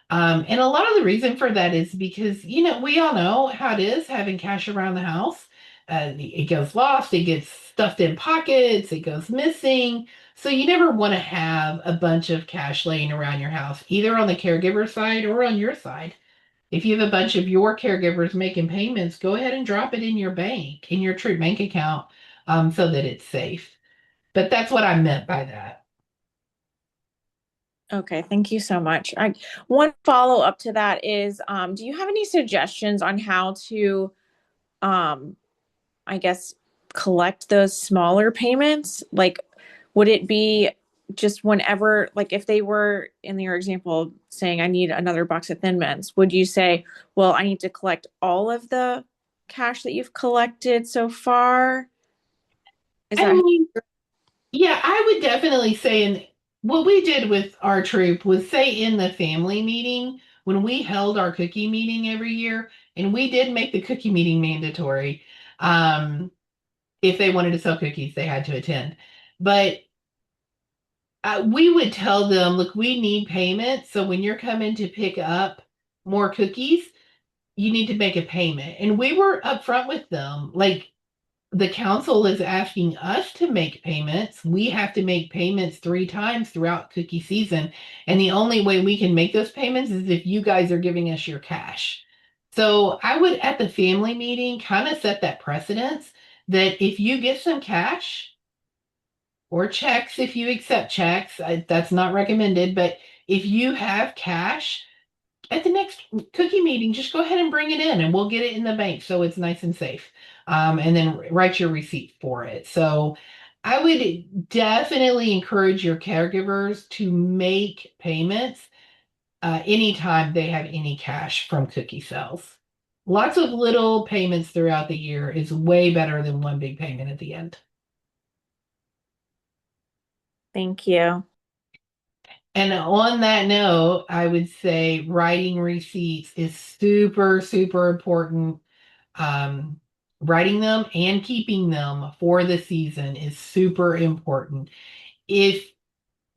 And a lot of the reason for that is because, we all know how it is having cash around the house. It goes lost, it gets stuffed in pockets, it goes missing. So you never want to have a bunch of cash laying around your house, either on the caregiver side or on your side. If you have a bunch of your caregivers making payments, go ahead and drop it in your bank, in your troop bank account, so that it's safe. But that's what I meant by that. Okay, thank you so much. One follow up to that is, do you have any suggestions on how to, I guess, collect those smaller payments? Like, would it be just whenever, like if they were in your example saying, I need another box of Thin Mints, would you say, well, I need to collect all of the cash that you've collected so far? Yeah, I would definitely say, what we did with our troop was say in the family meeting, when we held our cookie meeting every year, and we did make the cookie meeting mandatory. If they wanted to sell cookies, they had to attend. But we would tell them, look, we need payment. So when you're coming to pick up more cookies, you need to make a payment. And we were upfront with them. Like, the council is asking us to make payments. We have to make payments 3 times throughout cookie season. And the only way we can make those payments is if you guys are giving us your cash. So I would, at the family meeting, kind of set that precedence that if you get some cash or checks, if you accept checks, that's not recommended, but if you have cash, at the next cookie meeting, just go ahead and bring it in and we'll get it in the bank so it's nice and safe. And then write your receipt for it. So I would definitely encourage your caregivers to make payments anytime they have any cash from cookie sales. Lots of little payments throughout the year is way better than one big payment at the end. Thank you. And on that note, I would say writing receipts is super, super important. Writing them and keeping them for the season is super important. If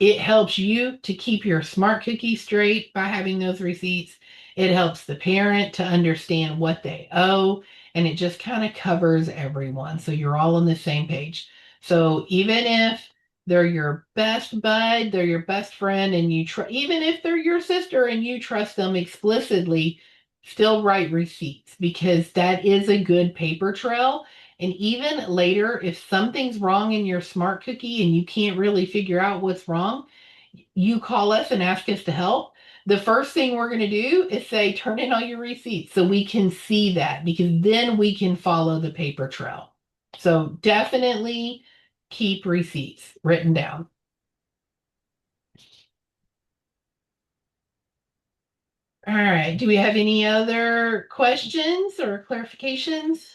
it helps you to keep your smart cookie straight by having those receipts, it helps the parent to understand what they owe, and it just kind of covers everyone. So you're all on the same page. So even if they're your best bud, they're your best friend, and even if they're your sister and you trust them explicitly, still write receipts because that is a good paper trail. And even later, if something's wrong in your smart cookie and you can't really figure out what's wrong, you call us and ask us to help. The first thing we're going to do is say, turn in all your receipts so we can see that, because then we can follow the paper trail. So definitely keep receipts written down. All right. Do we have any other questions or clarifications?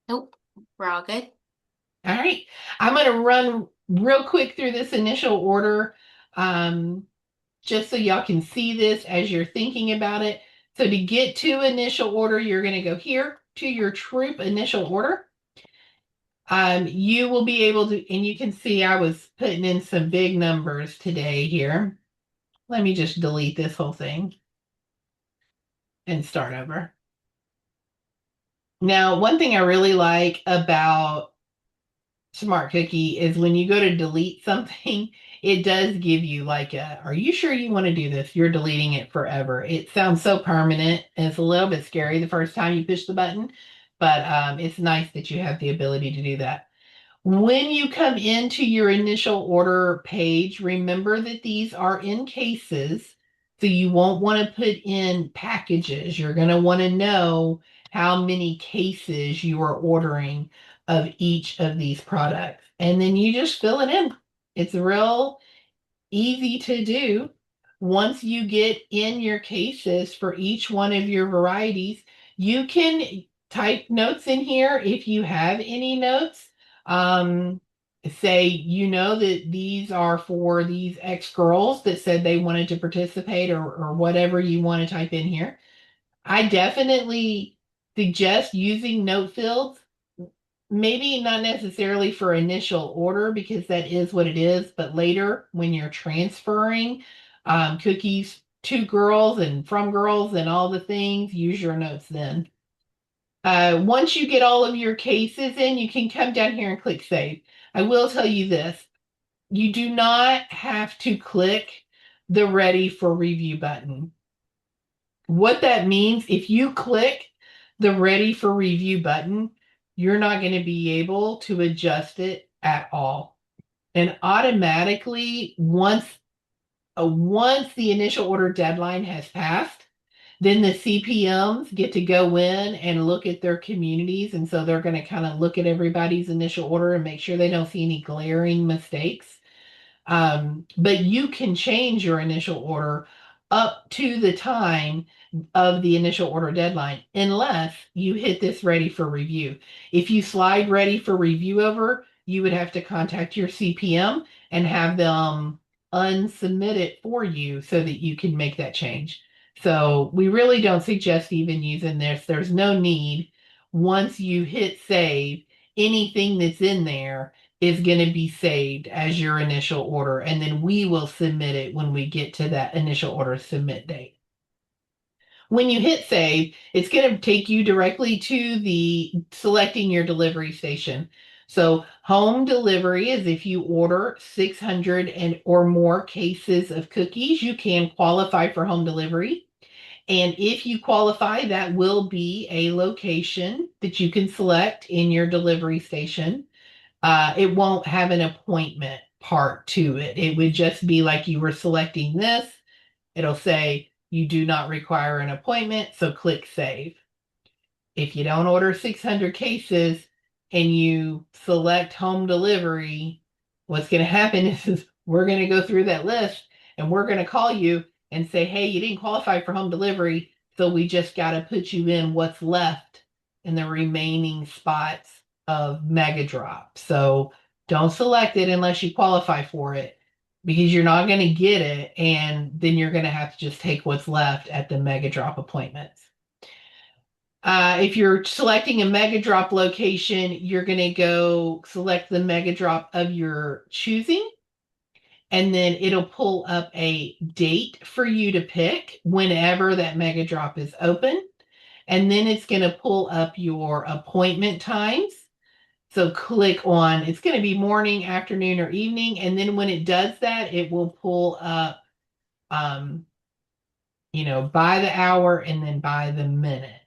Nope, we're all good. All right. I'm going to run real quick through this initial order, just so y'all can see this as you're thinking about it. So to get to initial order, you're going to go here to your troop initial order. You will be able to, and you can see I was putting in some big numbers today here. Let me just delete this whole thing and start over. Now, one thing I really like about Smart Cookie is when you go to delete something, it does give you like are you sure you want to do this? You're deleting it forever. It sounds so permanent, and it's a little bit scary the first time you push the button, but it's nice that you have the ability to do that. When you come into your initial order page, remember that these are in cases, so you won't want to put in packages. You're going to want to know how many cases you are ordering of each of these products. And then you just fill it in. It's real easy to do. Once you get in your cases for each one of your varieties, you can type notes in here if you have any notes. Say, you know, that these are for these X girls that said they wanted to participate, or whatever you want to type in here. I definitely suggest using note fields. Maybe not necessarily for initial order because that is what it is, but later when you're transferring cookies to girls and from girls and all the things, use your notes then. Once you get all of your cases in, you can come down here and click save. I will tell you this, you do not have to click the ready for review button. What that means, if you click the ready for review button, you're not going to be able to adjust it at all. And automatically, once the initial order deadline has passed, then the CPMs get to go in and look at their communities. And so they're going to kind of look at everybody's initial order and make sure they don't see any glaring mistakes. But you can change your initial order up to the time of the initial order deadline, unless you hit this ready for review. If you slide ready for review over, you would have to contact your CPM and have them unsubmit it for you so that you can make that change. So we really don't suggest even using this. There's no need. Once you hit save, anything that's in there is going to be saved as your initial order, and then we will submit it when we get to that initial order submit date. When you hit save, it's going to take you directly to the selecting your delivery station. So home delivery is if you order 600 and or more cases of cookies, you can qualify for home delivery. And if you qualify, that will be a location that you can select in your delivery station. It won't have an appointment part to it. It would just be like you were selecting this. It'll say you do not require an appointment, so click save. If you don't order 600 cases and you select home delivery, what's going to happen is we're going to go through that list and we're going to call you and say, hey, you didn't qualify for home delivery, so we just got to put you in what's left in the remaining spots of Mega Drop. So don't select it unless you qualify for it, because you're not going to get it, and then you're going to have to just take what's left at the Mega Drop appointments. If you're selecting a Mega Drop location, you're going to go select the Mega Drop of your choosing, and then it'll pull up a date for you to pick whenever that Mega Drop is open. And then it's going to pull up your appointment times. So click on, it's going to be morning, afternoon, or evening. And then when it does that, it will pull up, by the hour and then by the minute.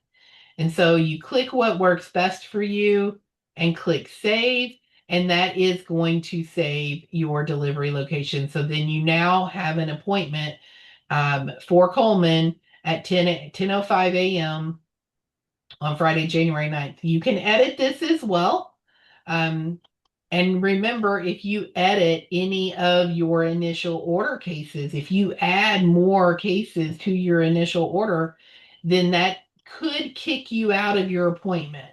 And so you click what works best for you and click save, and that is going to save your delivery location. So then you now have an appointment for Coleman at 10:05 a.m. on Friday, January 9th. You can edit this as well. And remember, if you edit any of your initial order cases, if you add more cases to your initial order, then that could kick you out of your appointment.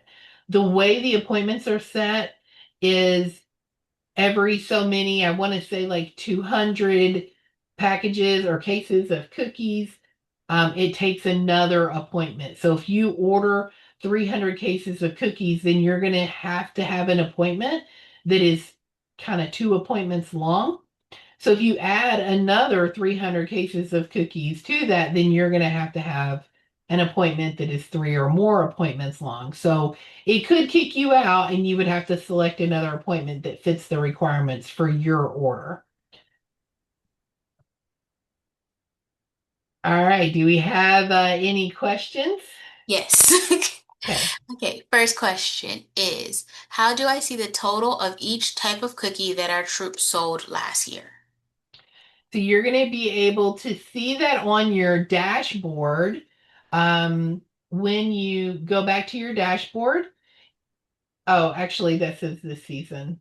The way the appointments are set is every so many, I want to say like 200 packages or cases of cookies, it takes another appointment. So if you order 300 cases of cookies, then you're going to have an appointment that is kind of 2 appointments long. So if you add another 300 cases of cookies to that, then you're going to have an appointment that is 3 or more appointments long. So it could kick you out and you would have to select another appointment that fits the requirements for your order. All right. Do we have any questions? Yes. Okay. Okay, first question is, how do I see the total of each type of cookie that our troop sold last year? So you're going to be able to see that on your dashboard. When you go back to your dashboard. Oh, actually, this is this season.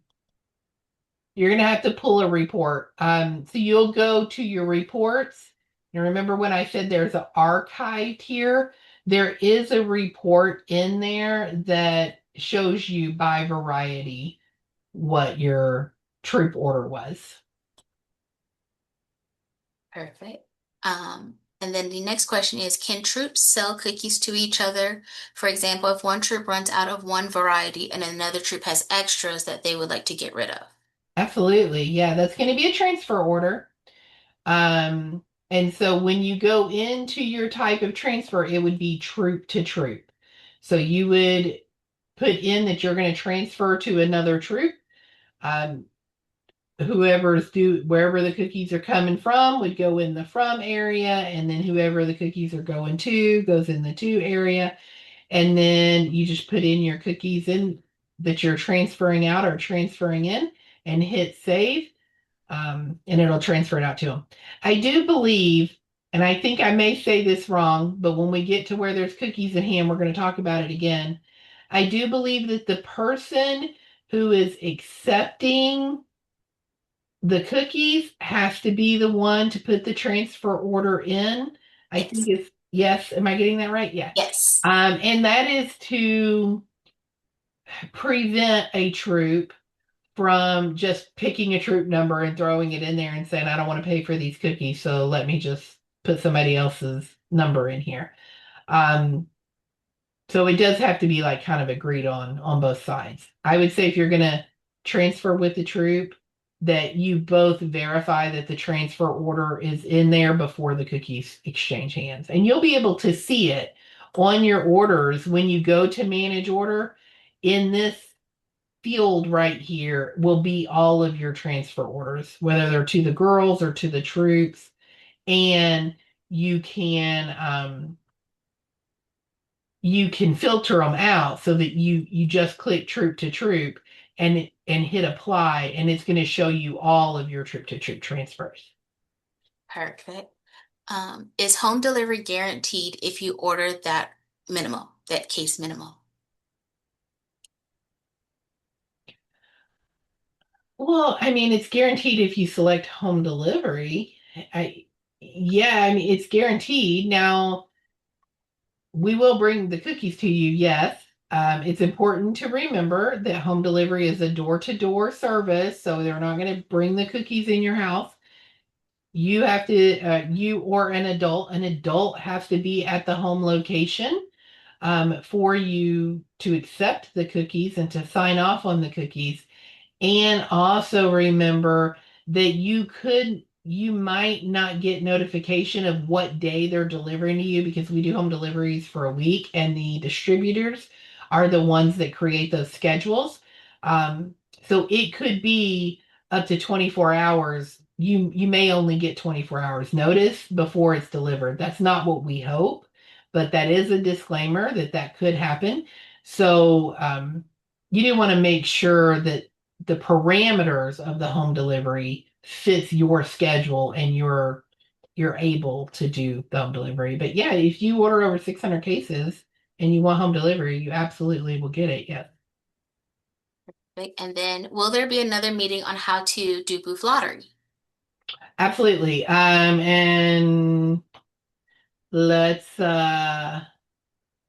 You're going to have to pull a report. So you'll go to your reports. And remember when I said there's an archived here? There is a report in there that shows you by variety what your troop order was. Perfect. And then the next question is, can troops sell cookies to each other? For example, if one troop runs out of one variety and another troop has extras that they would like to get rid of. Absolutely. Yeah, that's going to be a transfer order. And so when you go into your type of transfer, it would be troop to troop. So you would put in that you're going to transfer to another troop. Wherever the cookies are coming from would go in the from area, and then whoever the cookies are going to goes in the to area. And then you just put in your cookies in that you're transferring out or transferring in and hit save. And it'll transfer it out to them. I do believe, and I think I may say this wrong, but when we get to where there's cookies in hand, we're going to talk about it again. I do believe that the person who is accepting the cookies has to be the one to put the transfer order in. I think it's yes. Am I getting that right? Yeah. Yes. And that is to prevent a troop from just picking a troop number and throwing it in there and saying, I don't want to pay for these cookies, so let me just put somebody else's number in here. So it does have to be like kind of agreed on both sides. I would say if you're gonna transfer with the troop, that you both verify that the transfer order is in there before the cookies exchange hands. And you'll be able to see it on your orders when you go to manage order. In this field right here will be all of your transfer orders, whether they're to the girls or to the troops. And you can filter them out so that you just click troop to troop and hit apply, and it's going to show you all of your troop to troop transfers. Perfect. Is home delivery guaranteed if you order that case minimal? Well, I mean, it's guaranteed if you select home delivery. Yeah, I mean, it's guaranteed. Now, we will bring the cookies to you, yes. It's important to remember that home delivery is a door-to-door service, so they're not going to bring the cookies in your house. You have to, you or an adult has to be at the home location for you to accept the cookies and to sign off on the cookies. And also remember that you might not get notification of what day they're delivering to you, because we do home deliveries for a week and the distributors are the ones that create those schedules. So it could be up to 24 hours. You may only get 24 hours notice before it's delivered. That's not what we hope, but that is a disclaimer that could happen. So you do want to make sure that the parameters of the home delivery fits your schedule and you're able to do the home delivery. But yeah, if you order over 600 cases and you want home delivery, you absolutely will get it. Yes. Right? And then will there be another meeting on how to do booth lottery? Absolutely. And let's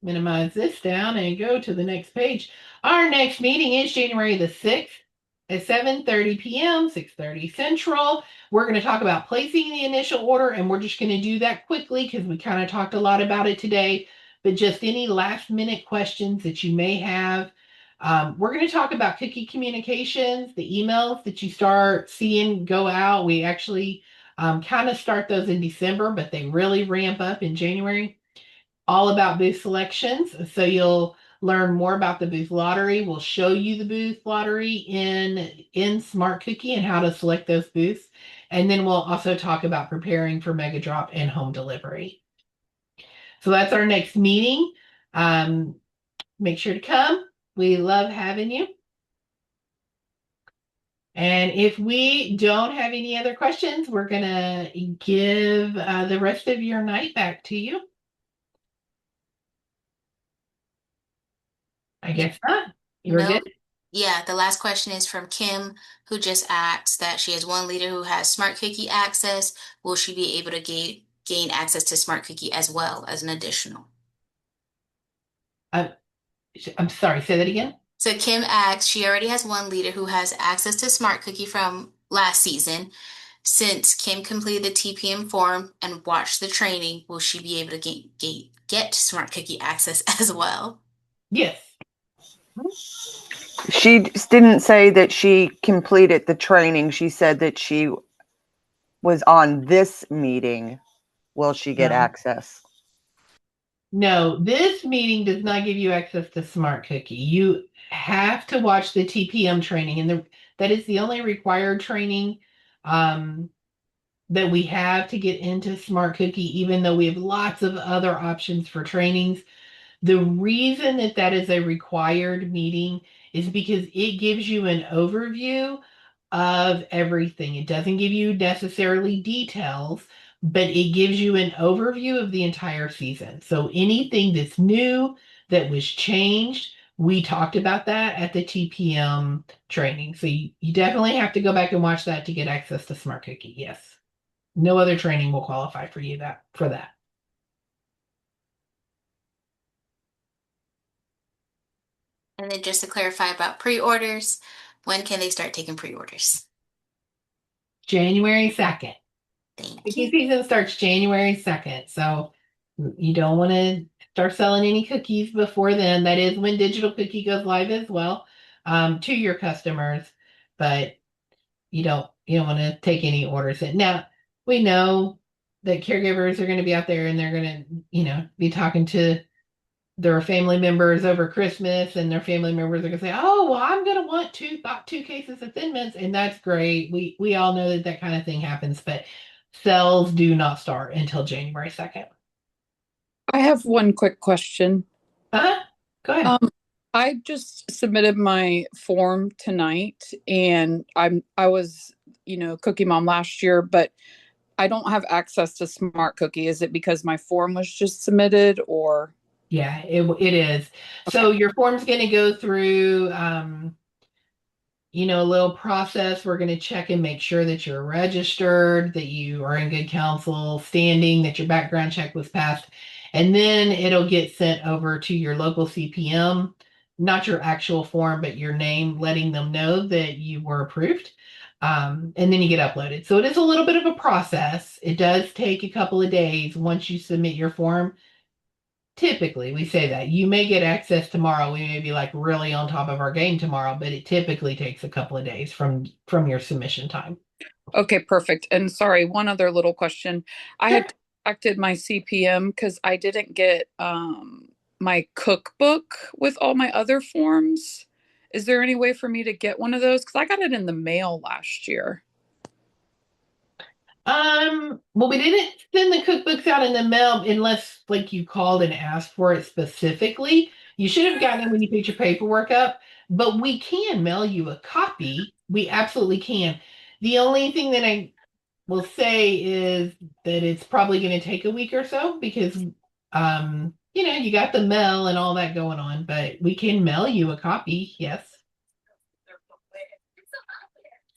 minimize this down and go to the next page. Our next meeting is January the 6th at 7:30 p.m., 6:30 Central. We're going to talk about placing the initial order, and we're just going to do that quickly because we kind of talked a lot about it today. But just any last minute questions that you may have. We're going to talk about cookie communications, the emails that you start seeing go out. We actually kind of start those in December, but they really ramp up in January. All about booth selections. So you'll learn more about the booth lottery. We'll show you the booth lottery in Smart Cookie and how to select those booths. And then we'll also talk about preparing for Mega Drop and home delivery. So that's our next meeting. Make sure to come. We love having you. And if we don't have any other questions, we're going to give the rest of your night back to you. I guess not. You're No. good? Yeah, the last question is from Kim, who just asked that she has one leader who has Smart Cookie access. Will she be able to gain access to Smart Cookie as well as an additional? I'm sorry, say that again. So Kim asks, she already has one leader who has access to Smart Cookie from last season. Since Kim completed the TPM form and watched the training, will she be able to get Smart Cookie access as well? Yes. She didn't say that she completed the training. She said that she was on this meeting. Will she get No. access? No, this meeting does not give you access to Smart Cookie. You have to watch the TPM training, and that is the only required training that we have to get into Smart Cookie, even though we have lots of other options for trainings. The reason that is a required meeting is because it gives you an overview of everything. It doesn't give you necessarily details, but it gives you an overview of the entire season. So anything that's new, that was changed, we talked about that at the TPM training. So you definitely have to go back and watch that to get access to Smart Cookie. Yes. No other training will qualify for you for that. And then just to clarify about pre-orders, when can they start taking pre-orders? January 2nd. Thank Cookie you. season starts January 2nd, so you don't want to start selling any cookies before then. That is when Digital Cookie goes live as well, to your customers, but you don't want to take any orders in. Now, we know that caregivers are going to be out there and they're going to, be talking to their family members over Christmas, and their family members are going to say, "Oh, well, I'm going to want about 2 cases of Thin Mints," and that's great. We all know that that kind of thing happens, but sales do not start until January 2nd. I have one quick question. Uh-huh. Go ahead. I just submitted my form tonight, and I was, Cookie Mom last year, but I don't have access to Smart Cookie. Is it because my form was just submitted, or? Yeah, it is. So your form's going to go through, a little process. We're going to check and make sure that you're registered, that you are in good counsel standing, that your background check was passed. And then it'll get sent over to your local CPM, not your actual form, but your name, letting them know that you were approved. And then you get uploaded. So it is a little bit of a process. It does take a couple of days once you submit your form. Typically, we say that you may get access tomorrow. We may be like really on top of our game tomorrow, but it typically takes a couple of days from your submission time. Okay, perfect. And sorry, one other little question. I had contacted my CPM because I didn't get my cookbook with all my other forms. Is there any way for me to get one of those? Because I got it in the mail last year. Well, we didn't send the cookbooks out in the mail unless like you called and asked for it specifically. You should have gotten it when you picked your paperwork up, but we can mail you a copy. We absolutely can. The only thing that I will say is that it's probably going to take a week or so because you got the mail and all that going on, but we can mail you a copy, yes.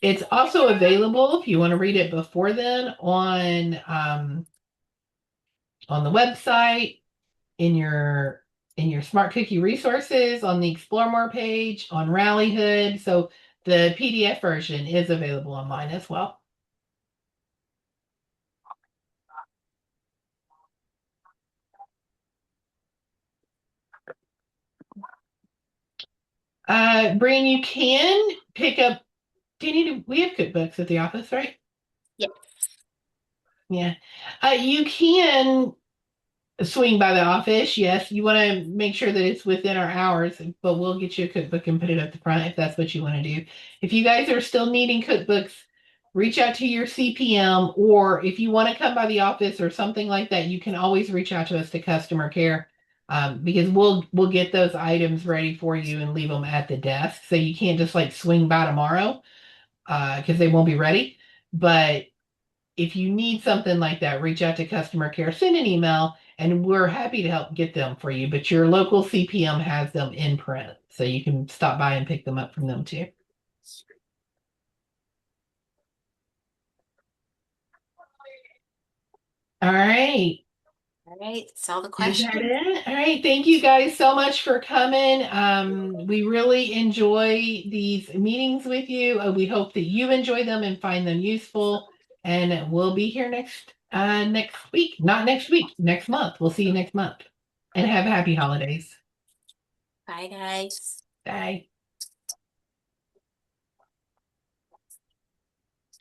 It's also available if you want to read it before then on the website, in your Smart Cookie resources, on the Explore More page, on Rallyhood. So the PDF version is available online as well. Brian, you can pick up. We have cookbooks at the office, right? Yes. Yeah. You can swing by the office. Yes, you want to make sure that it's within our hours, but we'll get you a cookbook and put it up the front if that's what you want to do. If you guys are still needing cookbooks, reach out to your CPM, or if you want to come by the office or something like that, you can always reach out to us to customer care. Because we'll get those items ready for you and leave them at the desk. So you can't just like swing by tomorrow because they won't be ready. But if you need something like that, reach out to customer care, send an email, and we're happy to help get them for you. But your local CPM has them in print, so you can stop by and pick them up from them too. All right. All right. That's all the Is questions. that it? All right. Thank you guys so much for coming. We really enjoy these meetings with you. We hope that you enjoy them and find them useful. And we'll be here next week. Not next week, next month. We'll see you next month. And have happy holidays. Bye, guys. Bye.